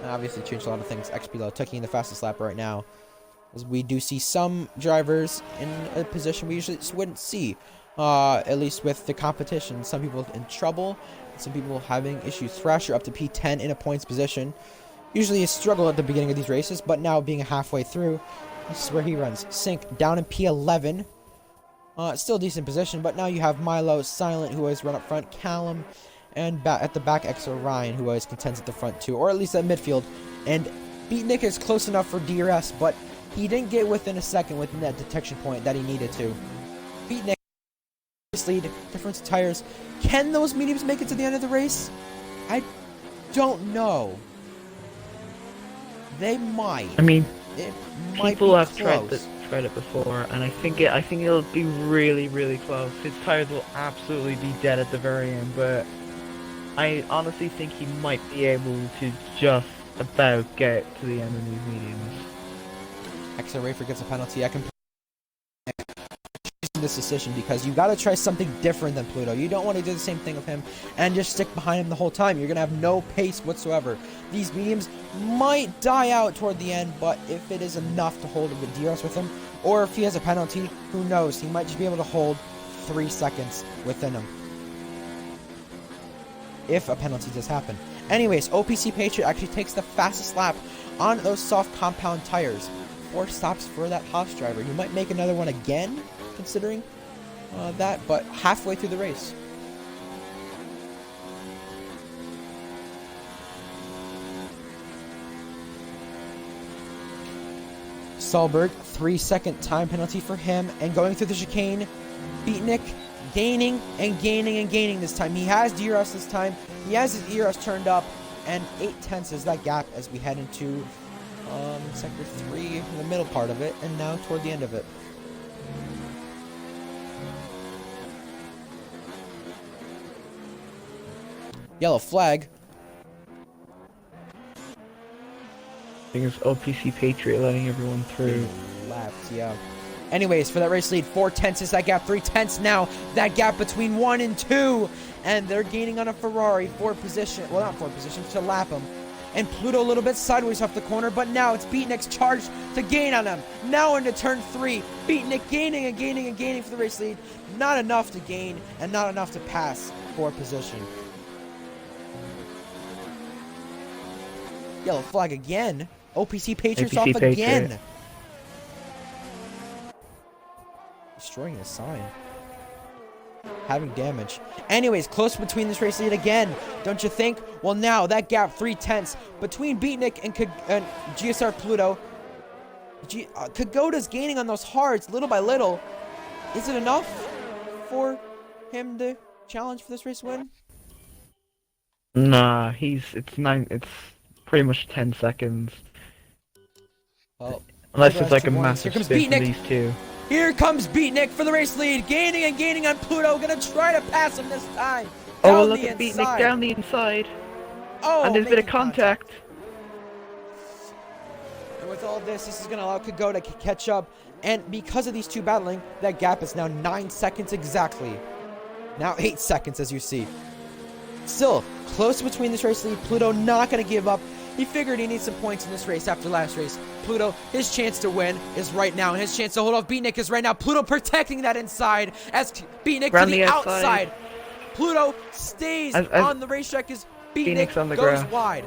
And obviously changed a lot of things. XB taking the fastest lap right now, as we do see some drivers in a position we usually wouldn't see. At least with the competition. Some people in trouble, some people having issues. Thrasher up to P10 in a points position. Usually a struggle at the beginning of these races, but now being halfway through, this is where he runs. Sync down in P11. Still decent position, but now you have Milo, Silent, who always run up front, Callum, and at the back, XO Ryan, who always contends at the front too, or at least at midfield. And Beatnik is close enough for DRS, but he didn't get within a second within that detection point that he needed to. Beatnik, lead, difference of tires. Can those mediums make it to the end of the race? I don't know. They might. I mean, it might people be have close. tried it before, and I think it'll be really, really close. His tires will absolutely be dead at the very end, but I honestly think he might be able to just about get to the end of these mediums. XO Rayford gets a penalty. I can this decision because you got to try something different than Pluto. You don't want to do the same thing with him and just stick behind him the whole time. You're going to have no pace whatsoever. These mediums might die out toward the end, but if it is enough to hold a bit DRS with him, or if he has a penalty, who knows? He might just be able to hold 3 seconds within him. If a penalty does happen. Anyways, OPC Patriot actually takes the fastest lap on those soft compound tires. 4 stops for that Haas driver. He might make another one again, considering that, but halfway through the race. Solberg, 3-second time penalty for him, and going through the chicane, Beatnik gaining and gaining and gaining this time. He has DRS this time. He has his ERS turned up, and 8/10 is that gap as we head into sector 3, in the middle part of it, and now toward the end of it. Yellow flag. I think it's OPC Patriot letting everyone through. Left, yeah. Anyways, for that race lead, 4/10 is that gap. 3/10 now. That gap between 1 and 2. And they're gaining on a Ferrari, 4 position. Well, not 4 positions, to lap him. And Pluto a little bit sideways off the corner, but now it's Beatnik's charge to gain on him. Now into turn 3. Beatnik gaining and gaining and gaining for the race lead. Not enough to gain and not enough to pass for position. Yellow flag again. OPC Patriots off Patriot. again. Destroying the sign. Having damage. Anyways, close between this race lead again. Don't you think? Well, now that gap 3/10 between Beatnik and GSR Pluto. Kagoda's gaining on those hards little by little. Is it enough for him to challenge for this race win? Nah, it's pretty much 10 seconds. Well, Unless it's like a Here massive comes spin for Beatnik. these two. Here comes Beatnik for the race lead, gaining and gaining on Pluto. Gonna try to pass him this time. Oh, Down look the at Beatnik inside. down the inside. Oh, And there's a bit of making contact. And with all this is going to allow Kagoda to catch up. And because of these two battling, that gap is now 9 seconds exactly. Now 8 seconds, as you see. Still, close between this race lead. Pluto not going to give up. He figured he needs some points in this race after last race. Pluto, his chance to win is right now. And his chance to hold off Beatnik is right now. Pluto protecting that inside as Beatnik to the outside. Pluto stays on the racetrack as Beatnik on the goes grass. wide.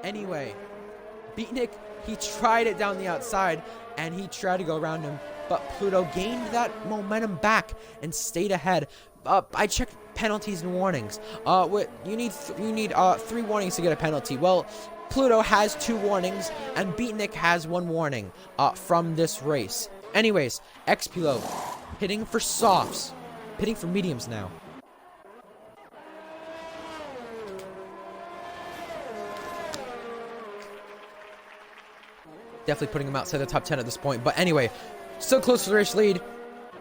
Anyway, Beatnik, he tried it down the outside, and he tried to go around him, but Pluto gained that momentum back and stayed ahead. I checked penalties and warnings. You need 3 warnings to get a penalty. Well, Pluto has 2 warnings, and Beatnik has 1 warning from this race. Anyways, Xpilo hitting for softs, hitting for mediums now. Definitely putting him outside the top 10 at this point. But anyway, still close to the race lead.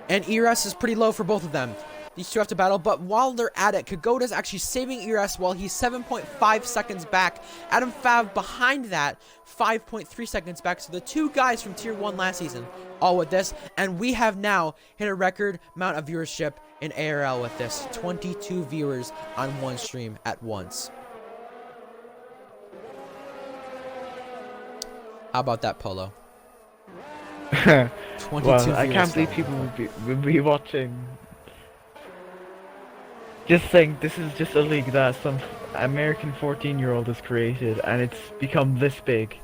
And ERS is pretty low for both of them. These two have to battle. But while they're at it, Kagoda's actually saving ERS while he's 7.5 seconds back. Adam Fav behind that, 5.3 seconds back. So the 2 guys from Tier 1 last season, all with this. And we have now hit a record amount of viewership in ARL with this. 22 viewers on one stream at once. How about that, Polo? 22 Well, I viewers can't believe though. people would be watching. Just think, this is just a league that some American 14-year-old has created, and it's become this big.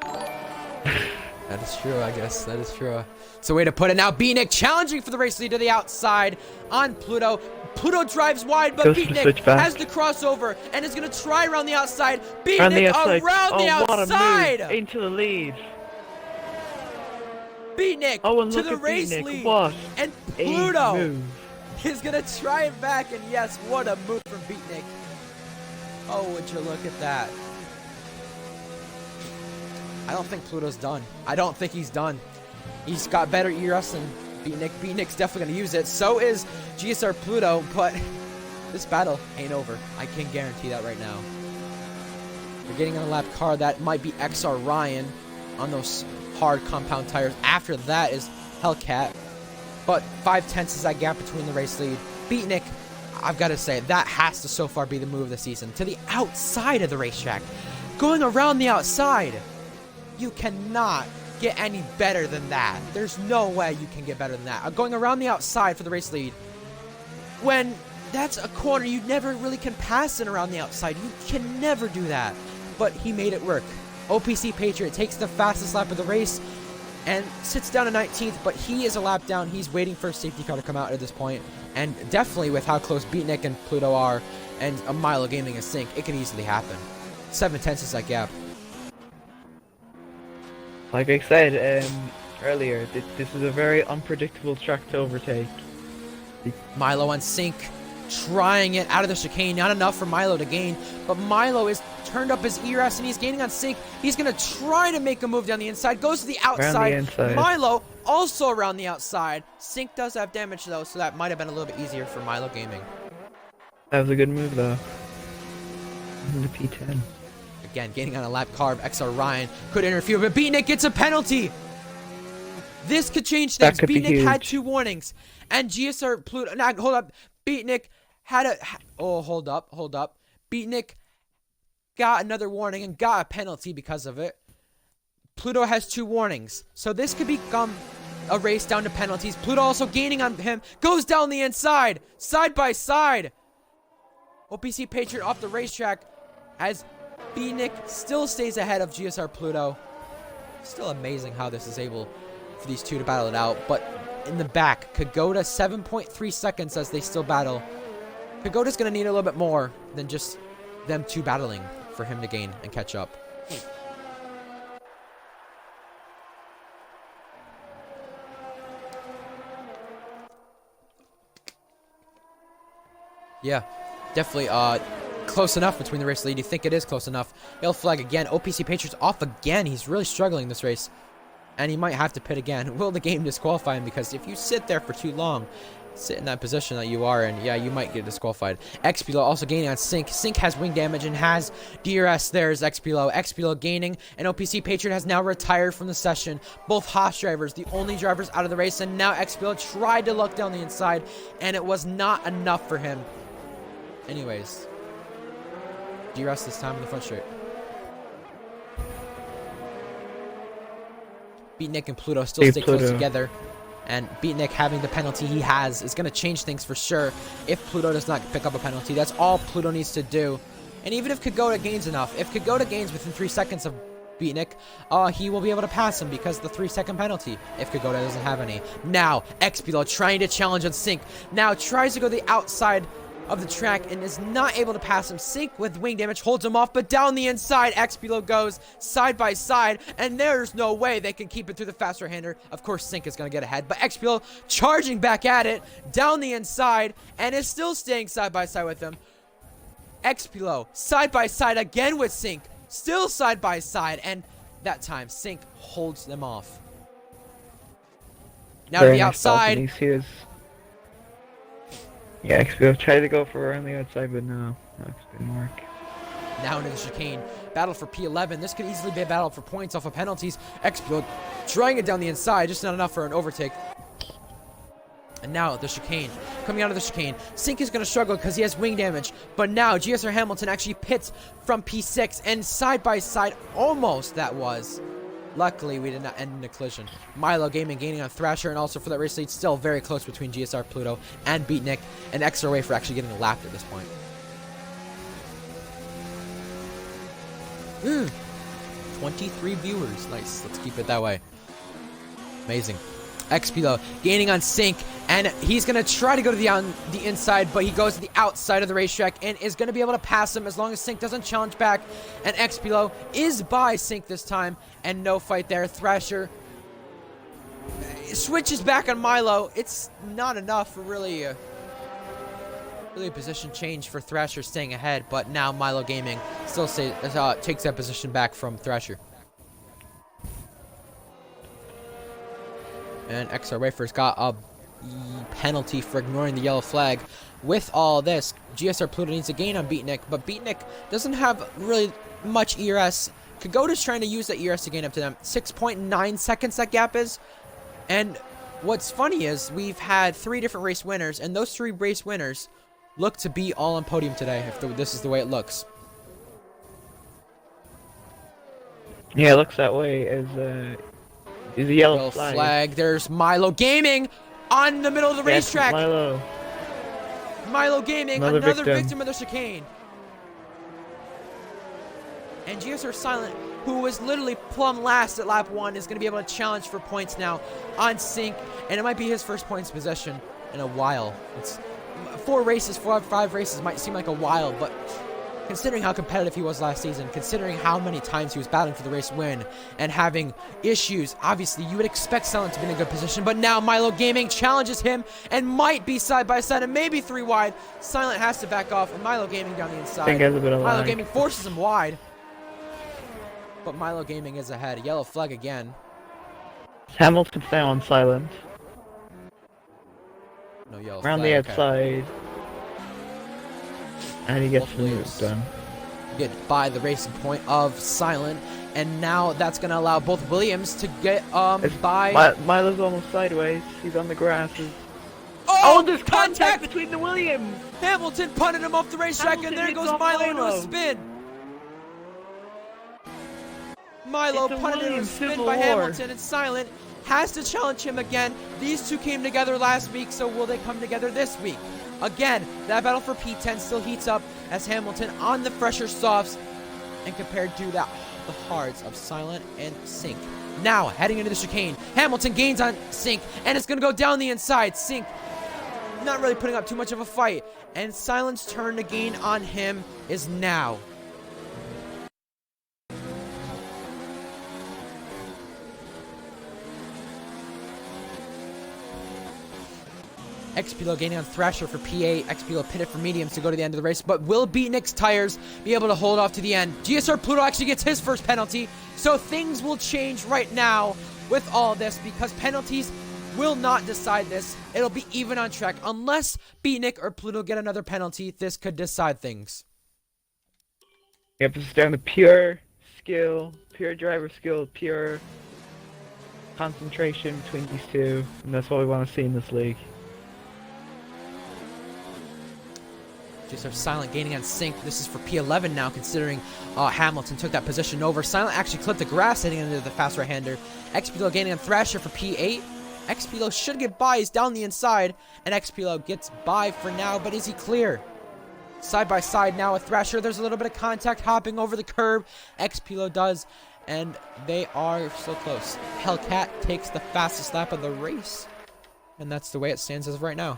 That is true, I guess. That is true. It's a way to put it. Now, Beatnik challenging for the race lead to the outside on Pluto. Pluto drives wide, but Beatnik has the crossover and is going to try around the outside. Beatnik around the outside! What a move. Into the lead. Beatnik to the race lead. What and Pluto is going to try it back. And yes, what a move from Beatnik. Oh, would you look at that. I don't think Pluto's done. I don't think he's done. He's got better ERS than Beatnik. Beatnik's definitely going to use it. So is GSR Pluto, but this battle ain't over. I can guarantee that right now. We're getting on a lap car. That might be XR Ryan on those hard compound tires. After that is Hellcat. But 5/10 is that gap between the race lead. Beatnik, I've got to say, that has to so far be the move of the season. To the outside of the racetrack. Going around the outside. You cannot get any better than that. There's no way you can get better than that. Going around the outside for the race lead. When that's a corner you never really can pass in around the outside. You can never do that. But he made it work. OPC Patriot takes the fastest lap of the race and sits down to 19th, but he is a lap down. He's waiting for a safety car to come out at this point. And definitely with how close Beatnik and Pluto are and a Milo Gaming is sync, it could easily happen. 7/10 is that gap. Like I said earlier, this is a very unpredictable track to overtake. Milo on sync, trying it out of the chicane. Not enough for Milo to gain, but Milo is turned up his ERS and he's gaining on sync. He's going to try to make a move down the inside. Goes to the outside. Milo also around the outside. Sync does have damage though, so that might have been a little bit easier for Milo Gaming. That was a good move though. In the P10. Again, getting on a lap car of XR Ryan could interfere, but Beatnik gets a penalty. This could change things. Beatnik had 2 warnings, and GSR Pluto. Now, hold up. Beatnik had a. Oh, hold up. Beatnik got another warning and got a penalty because of it. Pluto has 2 warnings, so this could become a race down to penalties. Pluto also gaining on him, goes down the inside, side by side. OPC Patriot off the racetrack as Beatnik still stays ahead of GSR Pluto. Still amazing how this is able for these two to battle it out. But in the back, Kagoda 7.3 seconds as they still battle. Kagoda's going to need a little bit more than just them two battling for him to gain and catch up. Yeah, definitely close enough between the race lead. You think it is close enough. Yellow flag again. OPC Patriots off again. He's really struggling this race. And he might have to pit again. Will the game disqualify him? Because if you sit there for too long, sit in that position that you are in, yeah, you might get disqualified. XB also gaining on Sync. Sync has wing damage and has DRS. There's XB. XB gaining. And OPC Patriot has now retired from the session. Both Haas drivers, the only drivers out of the race. And now XB tried to look down the inside. And it was not enough for him. Anyways. DRS this time in the front straight. Beatnik and Pluto still stay close together. And Beatnik having the penalty he has is going to change things for sure. If Pluto does not pick up a penalty, that's all Pluto needs to do. And even if Kagoda gains enough, if Kagoda gains within 3 seconds of Beatnik, he will be able to pass him because of the 3-second penalty if Kagoda doesn't have any. Now, XB trying to challenge on Sync. Now tries to go the outside of the track and is not able to pass him. Sync with wing damage holds him off, but down the inside, XB goes side by side, and there's no way they can keep it through the faster hander. Of course, Sync is going to get ahead, but XB charging back at it, down the inside, and is still staying side by side with him. XB side by side again with Sync, still side by side, and that time, Sync holds them off. Now to the outside. Yeah, XB tried to go for on the outside, but no, that didn't work. Now into the chicane. Battle for P11. This could easily be a battle for points off of penalties. XB trying it down the inside, just not enough for an overtake. And now the chicane. Coming out of the chicane. Sync is going to struggle because he has wing damage. But now GSR Hamilton actually pits from P6. And side by side, almost that was. Luckily, we did not end in a collision. Milo Gaming gaining on Thrasher, and also for that race lead, still very close between GSR Pluto and Beatnik, and extra way for actually getting lapped at this point. 23 viewers. Nice. Let's keep it that way. Amazing. XB though, gaining on Sync, and he's going to try to go to the inside, but he goes to the outside of the racetrack and is going to be able to pass him as long as Sync doesn't challenge back. And XB is by Sync this time, and no fight there. Thrasher switches back on Milo. It's not enough for really a position change for Thrasher staying ahead, but now Milo Gaming still takes that position back from Thrasher. And XR Wafers got a penalty for ignoring the yellow flag. With all this, GSR Pluto needs a gain on Beatnik, but Beatnik doesn't have really much ERS. Kagoda's trying to use that ERS to gain up to them. 6.9 seconds that gap is. And what's funny is we've had 3 different race winners, and those 3 race winners look to be all on podium today, if this is the way it looks. Yeah, it looks that way as is a yellow flag. There's Milo Gaming on the middle of the racetrack. Milo Gaming, another victim of the chicane. And GSR Silent, who was literally plumb last at lap 1, is going to be able to challenge for points now on Sync, and it might be his first points possession in a while. It's 4 races, 4 out of 5 races might seem like a while, but considering how competitive he was last season, considering how many times he was battling for the race win and having issues, obviously you would expect Silent to be in a good position, but now Milo Gaming challenges him and might be side by side and maybe 3 wide. Silent has to back off, and Milo Gaming down the inside. I think has a bit of Milo lag. Gaming forces him wide, but Milo Gaming is ahead. Yellow flag again. Hamilton down on Silent. No yellow Around flag. the outside. And he gets the move done. Get by the racing point of Silent, and now that's going to allow both Williams to get by. Milo's almost sideways. He's on the grasses. Oh, there's contact between the Williams! Hamilton punted him off the racetrack, and there goes Milo into a spin. Milo punted into a spin by Hamilton, and Silent has to challenge him again. These two came together last week, so will they come together this week? Again, that battle for P10 still heats up as Hamilton on the fresher softs, and compared to the hards of Silent and Sync. Now, heading into the chicane, Hamilton gains on Sync, and it's going to go down the inside. Sync not really putting up too much of a fight, and Silent's turn to gain on him is now. XPLO gaining on Thrasher for P8. XPLO pitted for mediums to go to the end of the race, but will Beatnik's tires be able to hold off to the end? GSR Pluto actually gets his first penalty, so things will change right now with all this, because penalties will not decide this. It'll be even on track. Unless Beatnik or Pluto get another penalty, this could decide things. Yep, this is down to pure skill, pure driver skill, pure concentration between these two, and that's what we want to see in this league. GSR Silent gaining on Sync. This is for P11 now, considering Hamilton took that position over. Silent actually clipped the grass heading into the fast right-hander. XPLO gaining on Thrasher for P8. XPLO should get by. He's down the inside, and XPLO gets by for now, but is he clear? Side by side now with Thrasher. There's a little bit of contact hopping over the curb. XPLO does, and they are so close. Hellcat takes the fastest lap of the race, and that's the way it stands as of right now.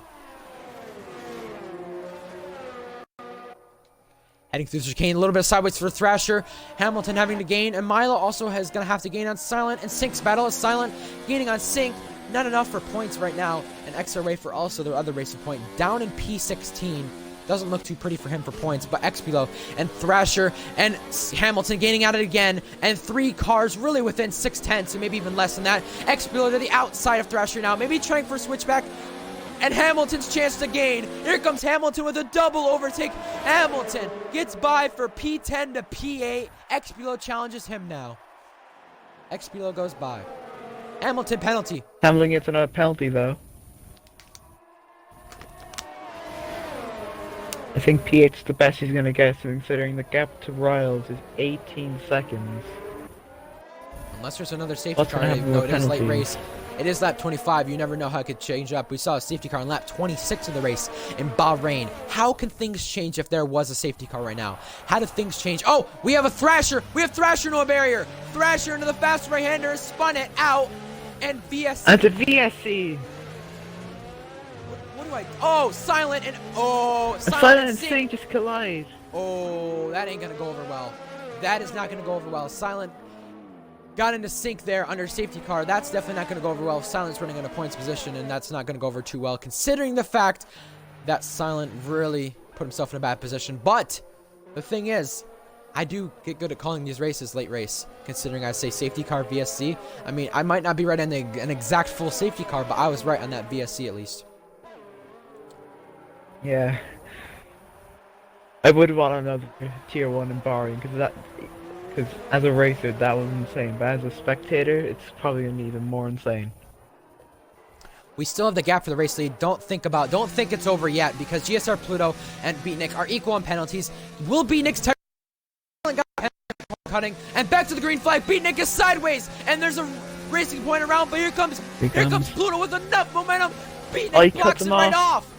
Heading through the chicane, a little bit of sideways for Thrasher. Hamilton having to gain, and Milo also is going to have to gain on Silent, and Sync's battle is Silent gaining on Sync. Not enough for points right now, and XR for also their other racing point. Down in P16. Doesn't look too pretty for him for points, but XPLO and Thrasher and Hamilton gaining at it again, and 3 cars really within 6/10, so maybe even less than that. XPLO to the outside of Thrasher now, maybe trying for a switchback. And Hamilton's chance to gain. Here comes Hamilton with a double overtake. Hamilton gets by for P10 to P8. XPLO challenges him now. XPLO goes by. Hamilton penalty. Hamilton gets another penalty though. I think P8's the best he's gonna get, considering the gap to Riles is 18 seconds. Unless there's another safety What's car. gonna happen with It is late penalties? race. It is lap 25. You never know how it could change up. We saw a safety car in lap 26 of the race in Bahrain. How can things change if there was a safety car right now? How do things change? Oh, we have a Thrasher. We have Thrasher no barrier. Thrasher into the fast right-hander, spun it out, and VSC. That's a VSC. What do I? Oh, silent and Silent and Sync just collide. Oh, that ain't gonna go over well. That is not gonna go over well. Silent got into sync there under safety car. That's definitely not gonna go over well. Silent's running in a points position, and that's not gonna go over too well, considering the fact that Silent really put himself in a bad position. But the thing is, I do get good at calling these races late race, considering I say safety car VSC. I mean, I might not be right on an exact full safety car, but I was right on that VSC at least. Yeah. I would want another tier 1 in Bahrain, because as a racer that was insane, but as a spectator it's probably gonna be even more insane. We still have the gap for the race lead. Don't think it's over yet, because GSR Pluto and Beatnik are equal on penalties. Will Beatnik's cutting and back to the green flag? Beatnik is sideways, and there's a racing point around, but here comes Pluto with enough momentum. Beatnik blocks it right off,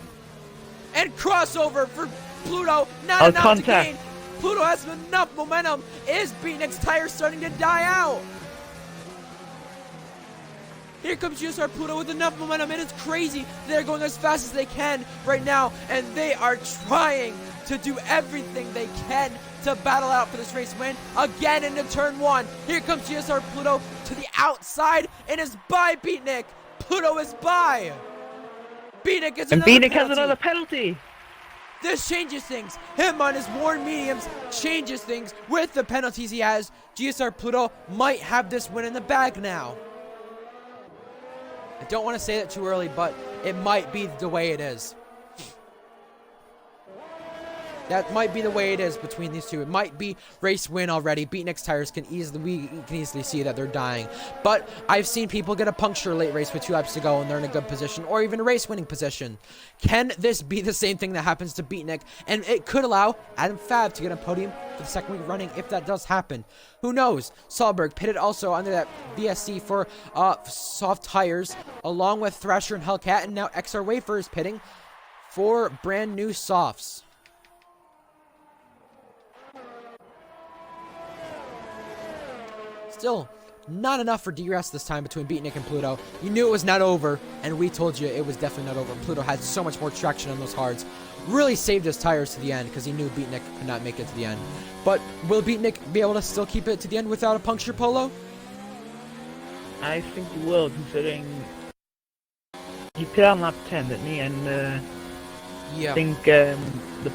and crossover for Pluto. Not enough to gain. Pluto has enough momentum. Is Beatnik's tire starting to die out? Here comes GSR Pluto with enough momentum. It is crazy. They're going as fast as they can right now, and they are trying to do everything they can to battle out for this race win. Again into turn 1. Here comes GSR Pluto to the outside and is by Beatnik. Pluto is by. Beatnik has another penalty. This changes things. Him on his worn mediums changes things with the penalties he has. GSR Pluto might have this win in the bag now. I don't want to say that too early, but it might be the way it is. That might be the way it is between these two. It might be race win already. Beatnik's tires we can easily see that they're dying. But I've seen people get a puncture late race with 2 laps to go and they're in a good position, or even a race winning position. Can this be the same thing that happens to Beatnik? And it could allow Adam Fab to get a podium for the second week running if that does happen. Who knows? Solberg pitted also under that VSC for soft tires, along with Thrasher and Hellcat, and now XR Wafer is pitting for brand new softs. Still, not enough for DRS this time between Beatnik and Pluto. You knew it was not over, and we told you it was definitely not over. Pluto had so much more traction on those hards. Really saved his tires to the end, because he knew Beatnik could not make it to the end. But will Beatnik be able to still keep it to the end without a puncture, Polo? I think he will, considering he pit on lap 10, didn't he? And yeah. I think the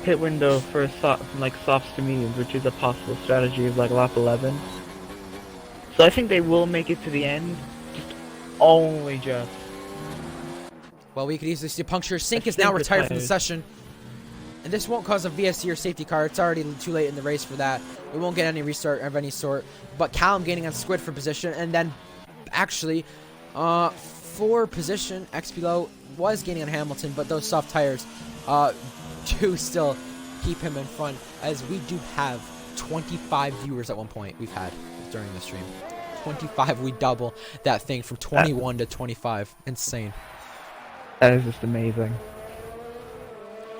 pit window for softs to mediums, which is a possible strategy, is like lap 11. So I think they will make it to the end, just. Well, we could easily see puncture. Sync is now retired from the session. And this won't cause a VSC or safety car. It's already too late in the race for that. We won't get any restart of any sort. But Callum gaining on Squid for position. And then, actually, for position, XB1 was gaining on Hamilton. But those soft tires do still keep him in front. As we do have 25 viewers at one point we've had during the stream. 25, we double that thing from 21 to 25. Insane. That is just amazing.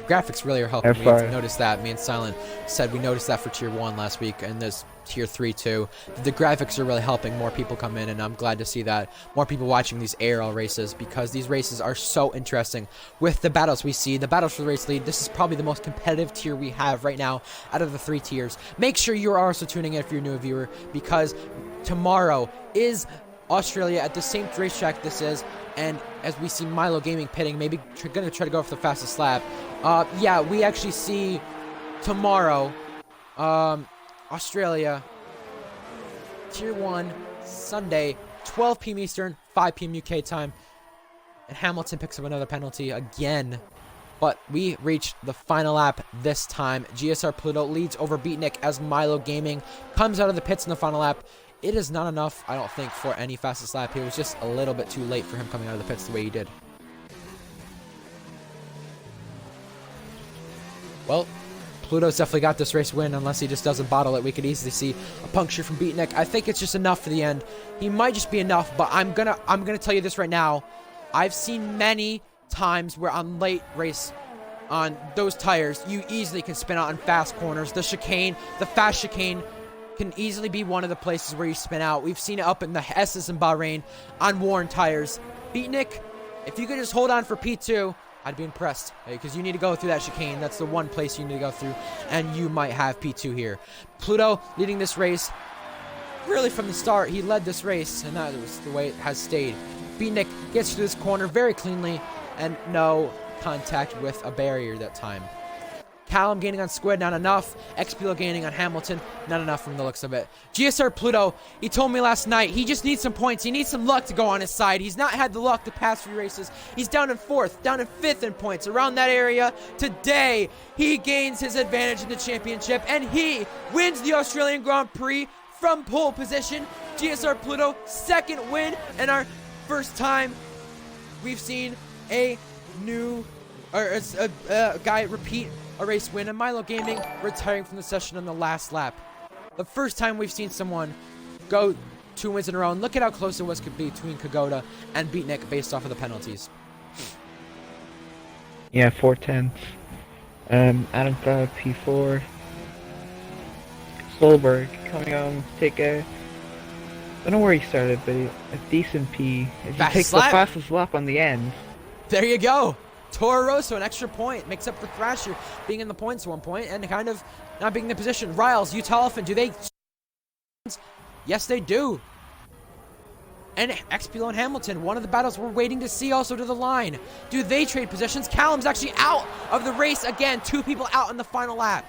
Graphics really are helping. We noticed that. Me and Silent said we noticed that for tier 1 last week, and this tier 3 too. The graphics are really helping more people come in, and I'm glad to see that. More people watching these ARL races, because these races are so interesting. With the battles we see, the battles for the race lead, this is probably the most competitive tier we have right now out of the 3 tiers. Make sure you're also tuning in if you're a new viewer, because tomorrow is Australia at the same racetrack this is, and as we see Milo Gaming pitting, maybe gonna try to go for the fastest lap. Yeah, we actually see tomorrow, Australia, Tier 1, Sunday, 12 p.m. Eastern, 5 p.m. UK time, and Hamilton picks up another penalty again. But we reached the final lap this time. GSR Pluto leads over Beatnik as Milo Gaming comes out of the pits in the final lap. It is not enough, I don't think, for any fastest lap. It was just a little bit too late for him coming out of the pits the way he did. Well, Pluto's definitely got this race win unless he just doesn't bottle it. We could easily see a puncture from Beatnik. I think it's just enough for the end. He might just be enough, but I'm gonna tell you this right now. I've seen many times where on late race on those tires, you easily can spin out in fast corners. The chicane, the fast chicane, can easily be one of the places where you spin out. We've seen it up in the S's in Bahrain on worn tires. Beatnik, if you could just hold on for P2, I'd be impressed, because you need to go through that chicane. That's the one place you need to go through, and you might have P2 here. Pluto leading this race. Really from the start, he led this race, and that was the way it has stayed. Beatnik gets through this corner very cleanly, and no contact with a barrier that time. Callum gaining on Squid, not enough. XB1 gaining on Hamilton, not enough from the looks of it. GSR Pluto, he told me last night, he just needs some points. He needs some luck to go on his side. He's not had the luck the past few races. He's down in 4th, down in 5th in points, around that area. Today, he gains his advantage in the championship, and he wins the Australian Grand Prix from pole position. GSR Pluto, 2nd win, and our first time we've seen a guy repeat a race win, and Milo Gaming retiring from the session on the last lap. The first time we've seen someone go 2 wins in a row, and look at how close it was between Kagoda and Beatnik based off of the penalties. Yeah, 4/10. Adam P4. Solberg coming on to take I don't know where he started, but a decent P. If he takes the fastest lap on the end. There you go. Toro Rosso, an extra point, makes up for Thrasher being in the points at one point and kind of not being in the position. Riles, Utah Elephant, do they? Yes, they do. And XB1 and Hamilton, one of the battles we're waiting to see also to the line. Do they trade positions? Callum's actually out of the race again. 2 people out in the final lap.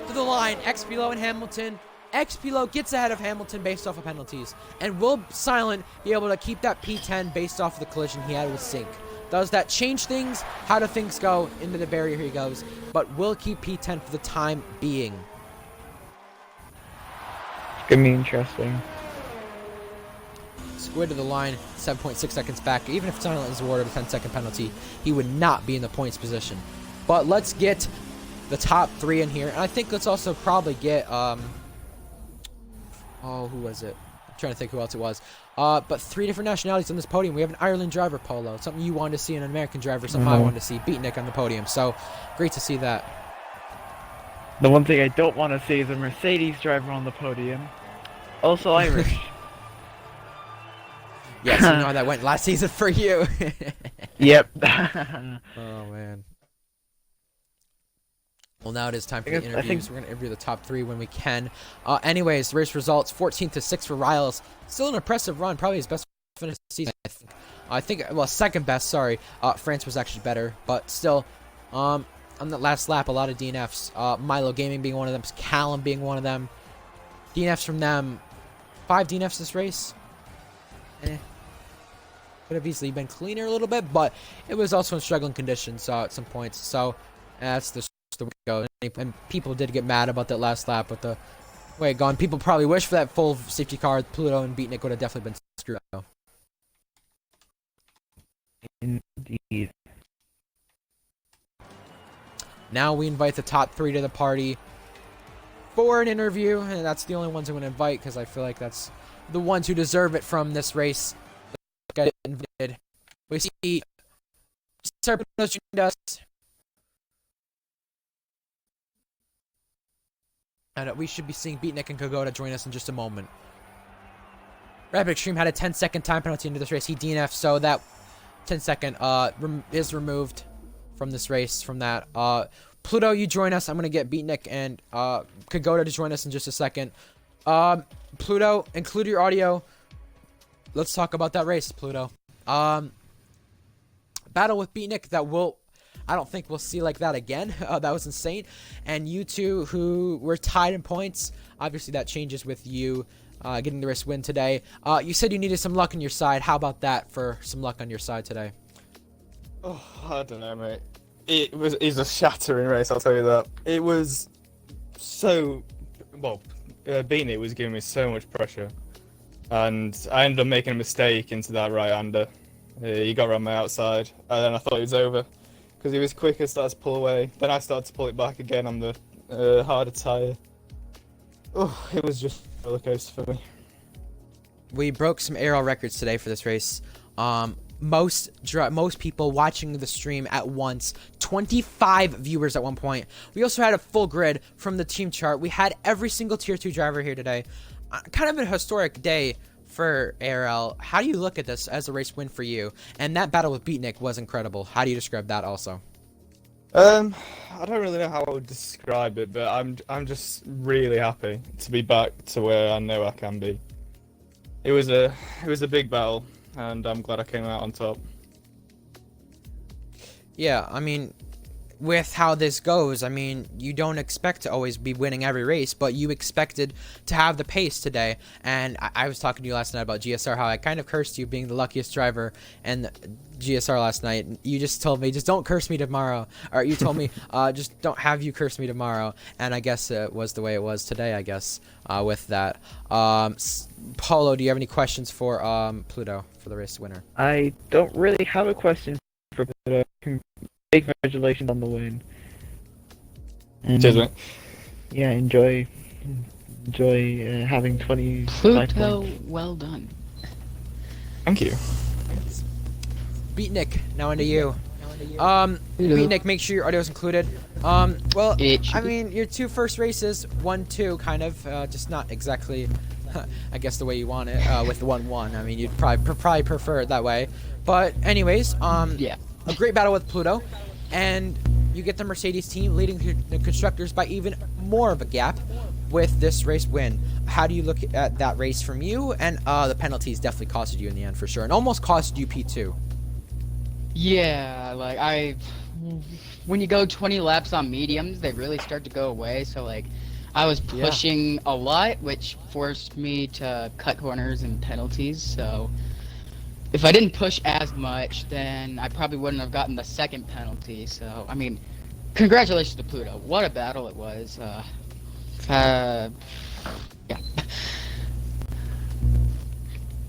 To the line, XB1 and Hamilton. XB1 gets ahead of Hamilton based off of penalties. And will Silent be able to keep that P10 based off of the collision he had with Sync? Does that change things? How do things go? Into the barrier he goes. But will keep P10 for the time being. It's going to be interesting. Squid to the line, 7.6 seconds back. Even if Silent is awarded a 10-second penalty, he would not be in the points position. But let's get the top 3 in here. And I think let's also probably get, oh, who was it? I'm trying to think who else it was. But 3 different nationalities on this podium. We have an Ireland driver, Polo. Something you wanted to see, an American driver. Something I wanted to see. Beatnik on the podium. So, great to see that. The one thing I don't want to see is a Mercedes driver on the podium. Also Irish. Yes, you know how that went last season for you. Yep. Oh, man. Well, now it is time for the interviews. We're going to interview the top 3 when we can. Anyways, race results, 14-6 for Riles. Still an impressive run. Probably his best finish of the season, I think. Well, second best, sorry. France was actually better. But still, on the last lap, a lot of DNFs. Milo Gaming being one of them. Callum being one of them. DNFs from them. 5 DNFs this race. Could have easily been cleaner a little bit. But it was also in struggling conditions at some points. So, that's the way it goes. And people did get mad about that last lap with the way it gone. People probably wish for that full safety car. Pluto and Beatnik would have definitely been screwed out. Indeed. Now we invite the top 3 to the party for an interview, and that's the only ones I'm going to invite because I feel like that's the ones who deserve it from this race. Get invited. We see Serpent's joined us. And we should be seeing Beatnik and Kagoda join us in just a moment. Rapid Extreme had a 10-second time penalty into this race. He DNF'd, so that 10-second is removed from this race, from that. Pluto, you join us. I'm going to get Beatnik and Kagoda to join us in just a second. Pluto, include your audio. Let's talk about that race, Pluto. Battle with Beatnik that I don't think we'll see like that again. That was insane. And you two who were tied in points, obviously that changes with you getting the race win today. You said you needed some luck on your side. How about that for some luck on your side today? Oh, I don't know, mate. It was a shattering race, I'll tell you that. It was so... Well, Beanie was giving me so much pressure. And I ended up making a mistake into that right-hander. He got around my outside, and then I thought it was over. because he was quicker, started to pull away. Then I started to pull it back again on the harder tyre. Oh, it was just a roller coaster for me. We broke some ARL records today for this race. Most people watching the stream at once, 25 viewers at one point. We also had a full grid from the team chart. We had every single tier 2 driver here today. Kind of a historic day for ARL. How do you look at this as a race win for you? And that battle with Beatnik was incredible. How do you describe that also? I don't really know how I would describe it, but I'm just really happy to be back to where I know I can be. It was a big battle, and I'm glad I came out on top. Yeah, I mean, with how this goes, I mean, you don't expect to always be winning every race, but you expected to have the pace today. And I was talking to you last night about GSR, how I kind of cursed you being the luckiest driver and GSR last night. You just told me, just don't curse me tomorrow. Or you told me, just don't have you curse me tomorrow. And I guess it was the way it was today, I guess, with that. Polo, do you have any questions for Pluto, for the race winner? I don't really have a question for Pluto. Congratulations on the win. And, Cheers, mate. yeah, enjoy having 25 Pluto, points. well done. Thank you. Beatnik, now into you. Beatnik, make sure your audio is included. Well, I mean, your 2 first races, 1-2, kind of, just not exactly, I guess, the way you want it, with 1-1. I mean, you'd probably prefer it that way. But anyways, Yeah. a great battle with Pluto, and you get the Mercedes team leading the constructors by even more of a gap with this race win. How do you look at that race from you? And the penalties definitely costed you in the end for sure, and almost cost you P2. Yeah, like when you go 20 laps on mediums, they really start to go away. So like, I was pushing a lot, which forced me to cut corners and penalties. So if I didn't push as much, then I probably wouldn't have gotten the second penalty. So I mean, congratulations to Pluto. What a battle it was. Yeah.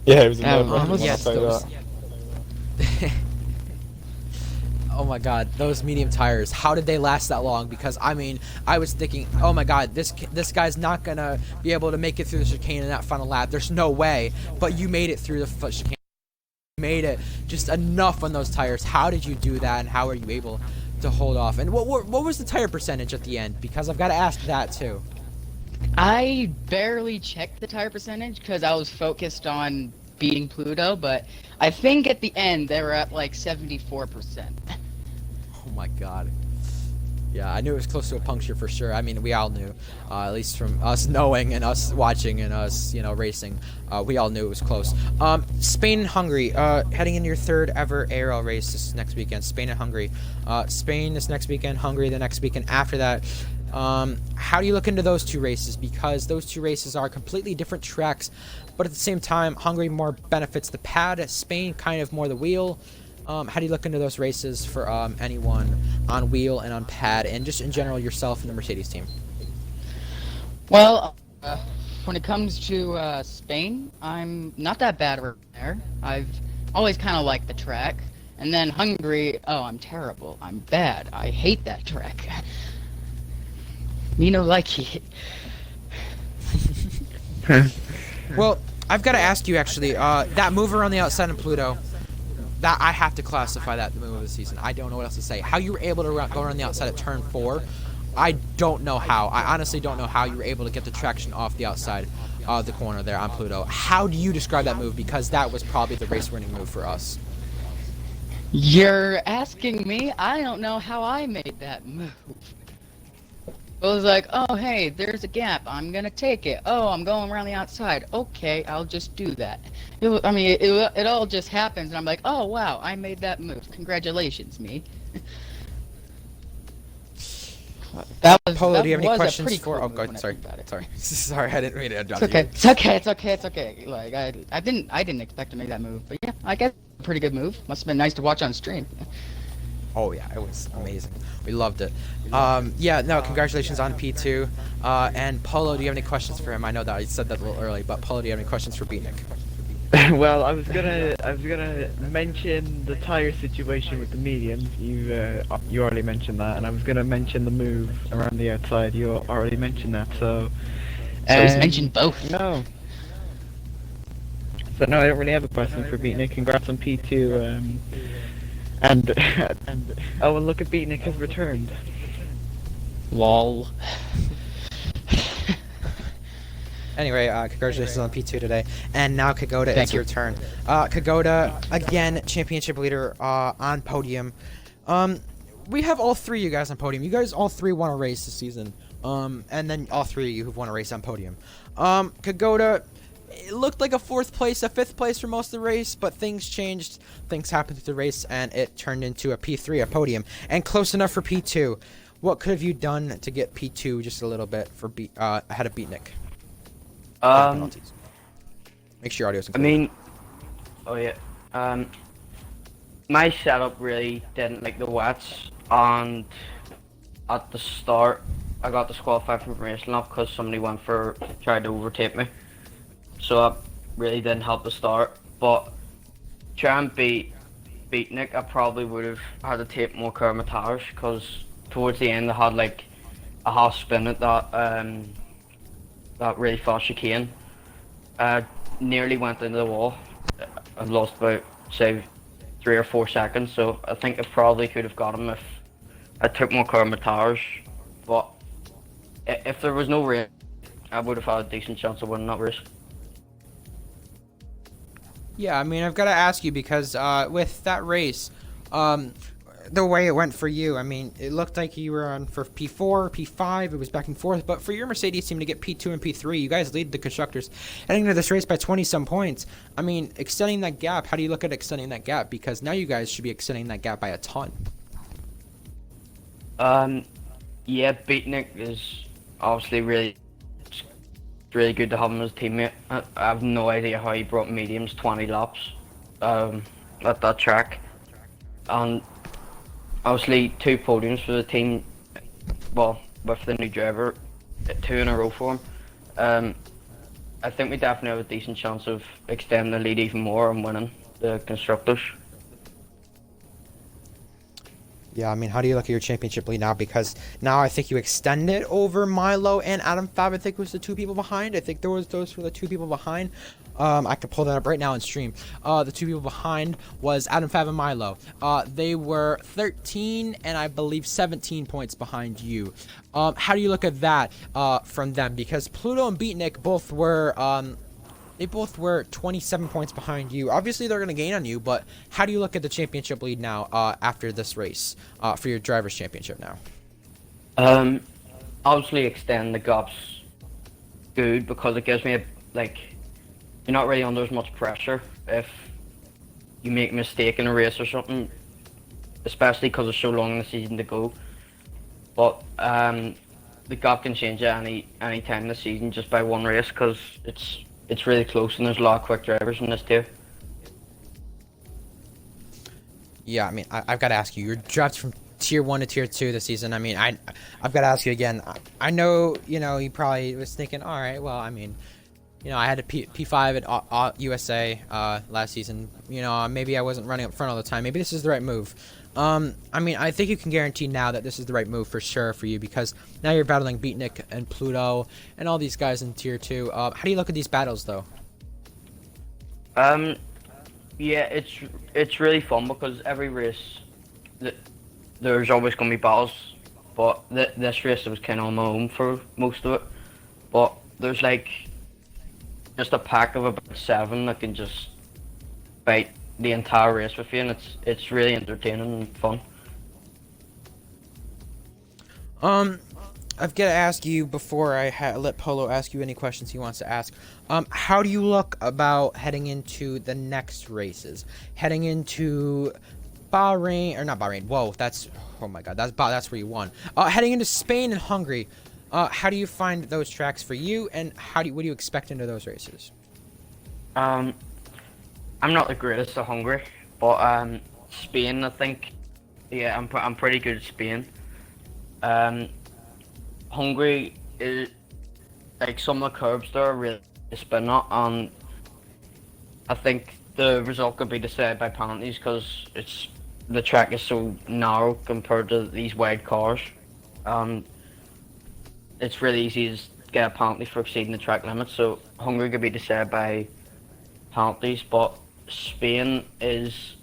Yeah, it was a no-brainer. yes, oh my god, those medium tires, how did they last that long? Because I mean, I was thinking, oh my god, this guy's not gonna be able to make it through the chicane in that final lap. There's no way. But you made it through the chicane. You made it just enough on those tires. How did you do that, and how are you able to hold off? And what was the tire percentage at the end? Because I've got to ask that too. I barely checked the tire percentage because I was focused on beating Pluto, but I think at the end they were at like 74%. Oh my god. Yeah, I knew it was close to a puncture for sure. I mean, we all knew, at least from us knowing and us watching and us, you know, racing. We all knew it was close. Spain and Hungary, heading into your 3rd ever ARL race this next weekend. Spain and Hungary. Spain this next weekend, Hungary the next weekend after that. How do you look into those 2 races? Because those 2 races are completely different tracks, but at the same time, Hungary more benefits the pad, Spain kind of more the wheel. How do you look into those races for anyone on wheel and on pad, and just in general yourself and the Mercedes team? Well, when it comes to Spain, I'm not that bad over there. I've always kind of liked the track. And then Hungary, oh, I'm terrible. I'm bad. I hate that track. Me no like it. Well, I've got to ask you actually, that move around the outside in Pluto, that I have to classify that the move of the season. I don't know what else to say. How you were able to go around the outside at turn 4, I don't know how. I honestly don't know how you were able to get the traction off the outside of the corner there on Pluto. How do you describe that move? Because that was probably the race-winning move for us. You're asking me? I don't know how I made that move. I was like, oh, hey, there's a gap. I'm going to take it. Oh, I'm going around the outside. Okay, I'll just do that. It all just happens, and I'm like, oh, wow, I made that move. Congratulations, me. That was, Polo, that do you have any was a questions pretty for... cool Oh, move God, when I sorry. think about it. Sorry. Sorry, I didn't mean to interrupt It's okay. you. It's okay. Like, I didn't expect to make that move. But yeah, I guess a pretty good move. Must have been nice to watch on stream. Oh yeah, it was amazing. We loved it. Yeah, no, congratulations on P2. And Polo, do you have any questions for him? I know that I said that a little early, but Polo, do you have any questions for Beatnik? Well, I was gonna mention the tire situation with the mediums. You already mentioned that, and I was gonna mention the move around the outside. You already mentioned that, so. So he's mentioned both. No. So no, I don't really have a question for Beatnik. Congrats on P2. And oh, and look at Beatnik has returned. Lol. Anyway, congratulations on P2 today. And now, Kagoda, Thank it's you. your turn. Kagoda, again, championship leader on podium. We have all three of you guys on podium. You guys all three won a race this season. And then all three of you who've won a race on podium. Kagoda, it looked like a 4th place, a 5th place for most of the race, but things changed. Things happened through the race, and it turned into a P3, a podium, and close enough for P2. What could have you done to get P2 just a little bit for ahead of Beatnik? Penalties. Make sure your audio's I included. mean, oh yeah. My setup really didn't like the wets, and at the start, I got disqualified from racing up because somebody tried to overtake me. So that really didn't help the start. But trying to beat Nick, I probably would have had to take more tires because towards the end I had like a half spin at that really fast chicane. Nearly went into the wall. I lost about, say, 3 or 4 seconds, so I think I probably could have got him if I took more tires. But if there was no rain, I would have had a decent chance of winning that race. Yeah, I mean, I've got to ask you because with that race, the way it went for you, I mean, it looked like you were on for P4, P5, it was back and forth, but for your Mercedes team to get P2 and P3, you guys lead the constructors heading into this race by 20-some points. I mean, extending that gap, how do you look at extending that gap? Because now you guys should be extending that gap by a ton. Yeah, Beatnik is obviously really good to have him as a teammate. I have no idea how he brought mediums 20 laps at that track. And obviously 2 podiums for the team, well, with the new driver, 2 in a row for him. I think we definitely have a decent chance of extending the lead even more and winning the constructors. Yeah, I mean, how do you look at your championship lead now? Because now I think you extend it over Milo and Adam Fab. I think was the 2 people behind. I think those were the 2 people behind. I could pull that up right now and stream. The 2 people behind was Adam Fab and Milo. They were 13 and I believe 17 points behind you. How do you look at that from them? Because Pluto and Beatnik both were they both were 27 points behind you. Obviously, they're going to gain on you, but how do you look at the championship lead now after this race for your driver's championship now? Obviously extend the gaps good because it gives me you're not really under as much pressure if you make a mistake in a race or something, especially because it's so long in the season to go. But the gap can change at any time in the season just by 1 race because it's really close and there's a lot of quick drivers in this too. Yeah, I mean, I've got to ask you. You're dropped from Tier 1 to Tier 2 this season. I mean, I've got to ask you again. I know, you probably was thinking, all right, well, I mean, I had a P5 at USA last season. Maybe I wasn't running up front all the time. Maybe this is the right move. I mean, I think you can guarantee now that this is the right move for sure for you because now you're battling Beatnik and Pluto and all these guys in Tier 2. How do you look at these battles, though? Yeah, it's really fun because every race, there's always going to be battles, but this race I was kind of on my own for most of it. But there's just a pack of about 7 that can just fight the entire race with you, and it's really entertaining and fun. I've got to ask you before I let Polo ask you any questions he wants to ask. How do you look about heading into the next races? Heading into Bahrain, or not Bahrain? Whoa, oh my God, that's where you won. Heading into Spain and Hungary. How do you find those tracks for you, and what do you expect into those races? I'm not the greatest at Hungary, but Spain, I think, yeah, I'm pretty good at Spain. Hungary is some of the curbs there are really spin up, and I think the result could be decided by penalties because the track is so narrow compared to these wide cars. It's really easy to get a penalty for exceeding the track limit. So Hungary could be decided by penalties, but Spain is.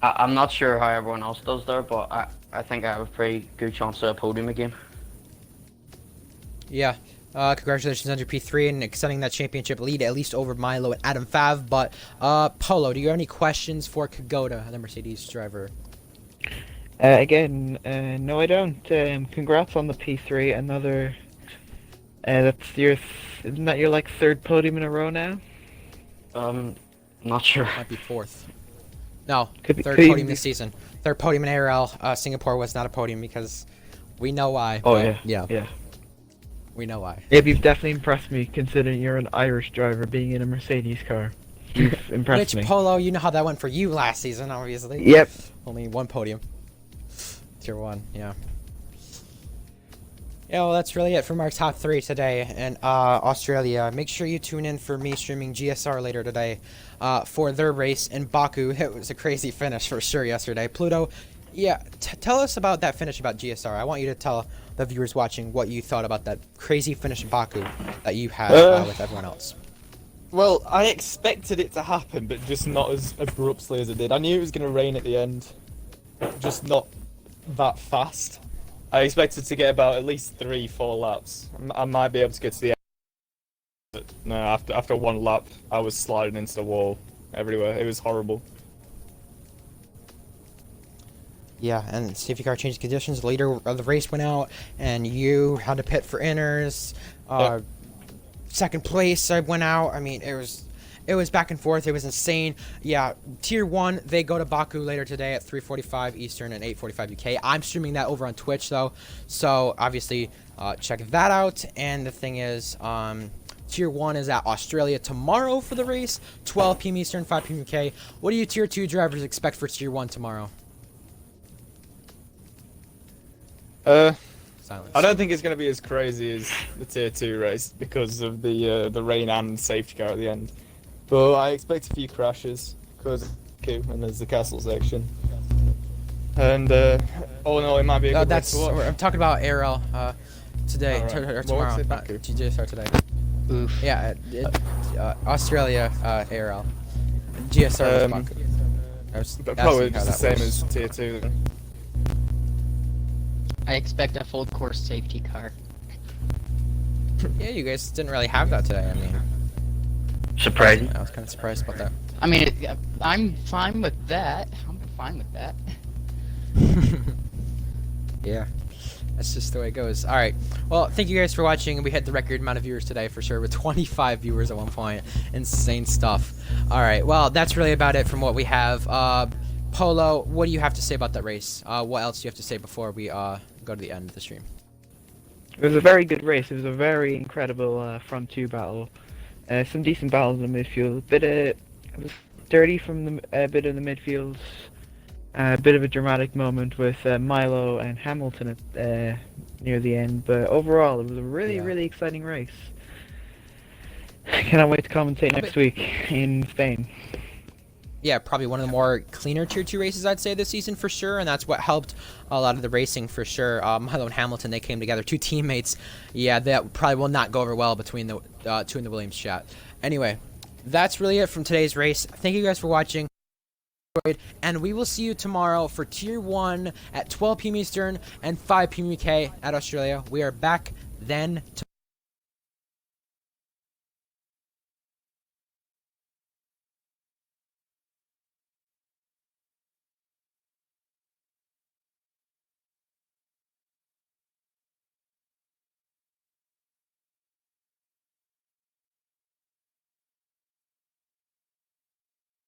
I'm not sure how everyone else does there, but I think I have a pretty good chance of a podium again. Yeah. Congratulations on your P3 and extending that championship lead at least over Milo and Adam Fav. But Polo, do you have any questions for Kagoda, the Mercedes driver? Again, no, I don't. Congrats on the P3. Another. Isn't that your like third podium in a row now? Not sure. Might be fourth. No, Could be- third could podium be- this season. Third podium in ARL. Singapore was not a podium because we know why. Oh but yeah. we know why. Yeah, you've definitely impressed me considering you're an Irish driver being in a Mercedes car. You've impressed Which me. Polo, you know how that went for you last season, obviously. Yep. Only one podium. Tier 1, yeah. Yeah, well, that's really it from our top 3 today in Australia. Make sure you tune in for me streaming GSR later today for their race in Baku. It was a crazy finish for sure yesterday. Pluto, yeah, tell us about that finish about GSR. I want you to tell the viewers watching what you thought about that crazy finish in Baku that you had with everyone else. Well, I expected it to happen, but just not as abruptly as it did. I knew it was going to rain at the end, just not that fast. I expected to get about at least 3-4 laps. I might be able to get to the end, but no, after one lap, I was sliding into the wall everywhere. It was horrible. Yeah, and safety car changed conditions. The leader of the race went out, and you had to pit for inners. Yep. Second place, I went out. I mean, it was back and forth. It was insane. Yeah, Tier 1, they go to Baku later today at 3:45 Eastern and 8:45 UK. I'm streaming that over on Twitch, though, so obviously check that out. And the thing is, Tier 1 is at Australia tomorrow for the race, 12 p.m. Eastern, 5 p.m. UK. What do you Tier 2 drivers expect for Tier 1 tomorrow? Silence. I don't think it's going to be as crazy as the Tier 2 race because of the rain and safety car at the end. But I expect a few crashes because and there's the castle section. And all in all, it might be a good race to watch. I'm talking about ARL today Alright. or What tomorrow. was it, Not Baku? GSR today. Oof. Yeah, Australia ARL. GSR was Baku. I was But asking probably how just the that same was. as Tier 2 then. I expect a full course safety car. Yeah, you guys didn't really have that today. I mean, Surprising. I was kind of surprised about that. I mean, I'm fine with that. I'm fine with that. Yeah, that's just the way it goes. All right. Well, thank you guys for watching. We hit the record amount of viewers today for sure, with 25 viewers at one point. Insane stuff. All right. Well, that's really about it from what we have. Polo, what do you have to say about that race? What else do you have to say before we go to the end of the stream? It was a very good race. It was a very incredible front 2 battle. Some decent battles in the midfield. It was dirty from the bit of the midfield. A bit of a dramatic moment with Milo and Hamilton at, near the end. But overall, it was a really exciting race. Cannot wait to commentate next week in Spain. Yeah, probably one of the more cleaner Tier 2 races, I'd say, this season for sure, and that's what helped a lot of the racing for sure. Milo and Hamilton, they came together, 2 teammates. Yeah, that probably will not go over well between the 2 in the Williams chat. Anyway, that's really it from today's race. Thank you guys for watching, and we will see you tomorrow for Tier 1 at 12 p.m. Eastern and 5 p.m. UK at Australia. We are back then tomorrow.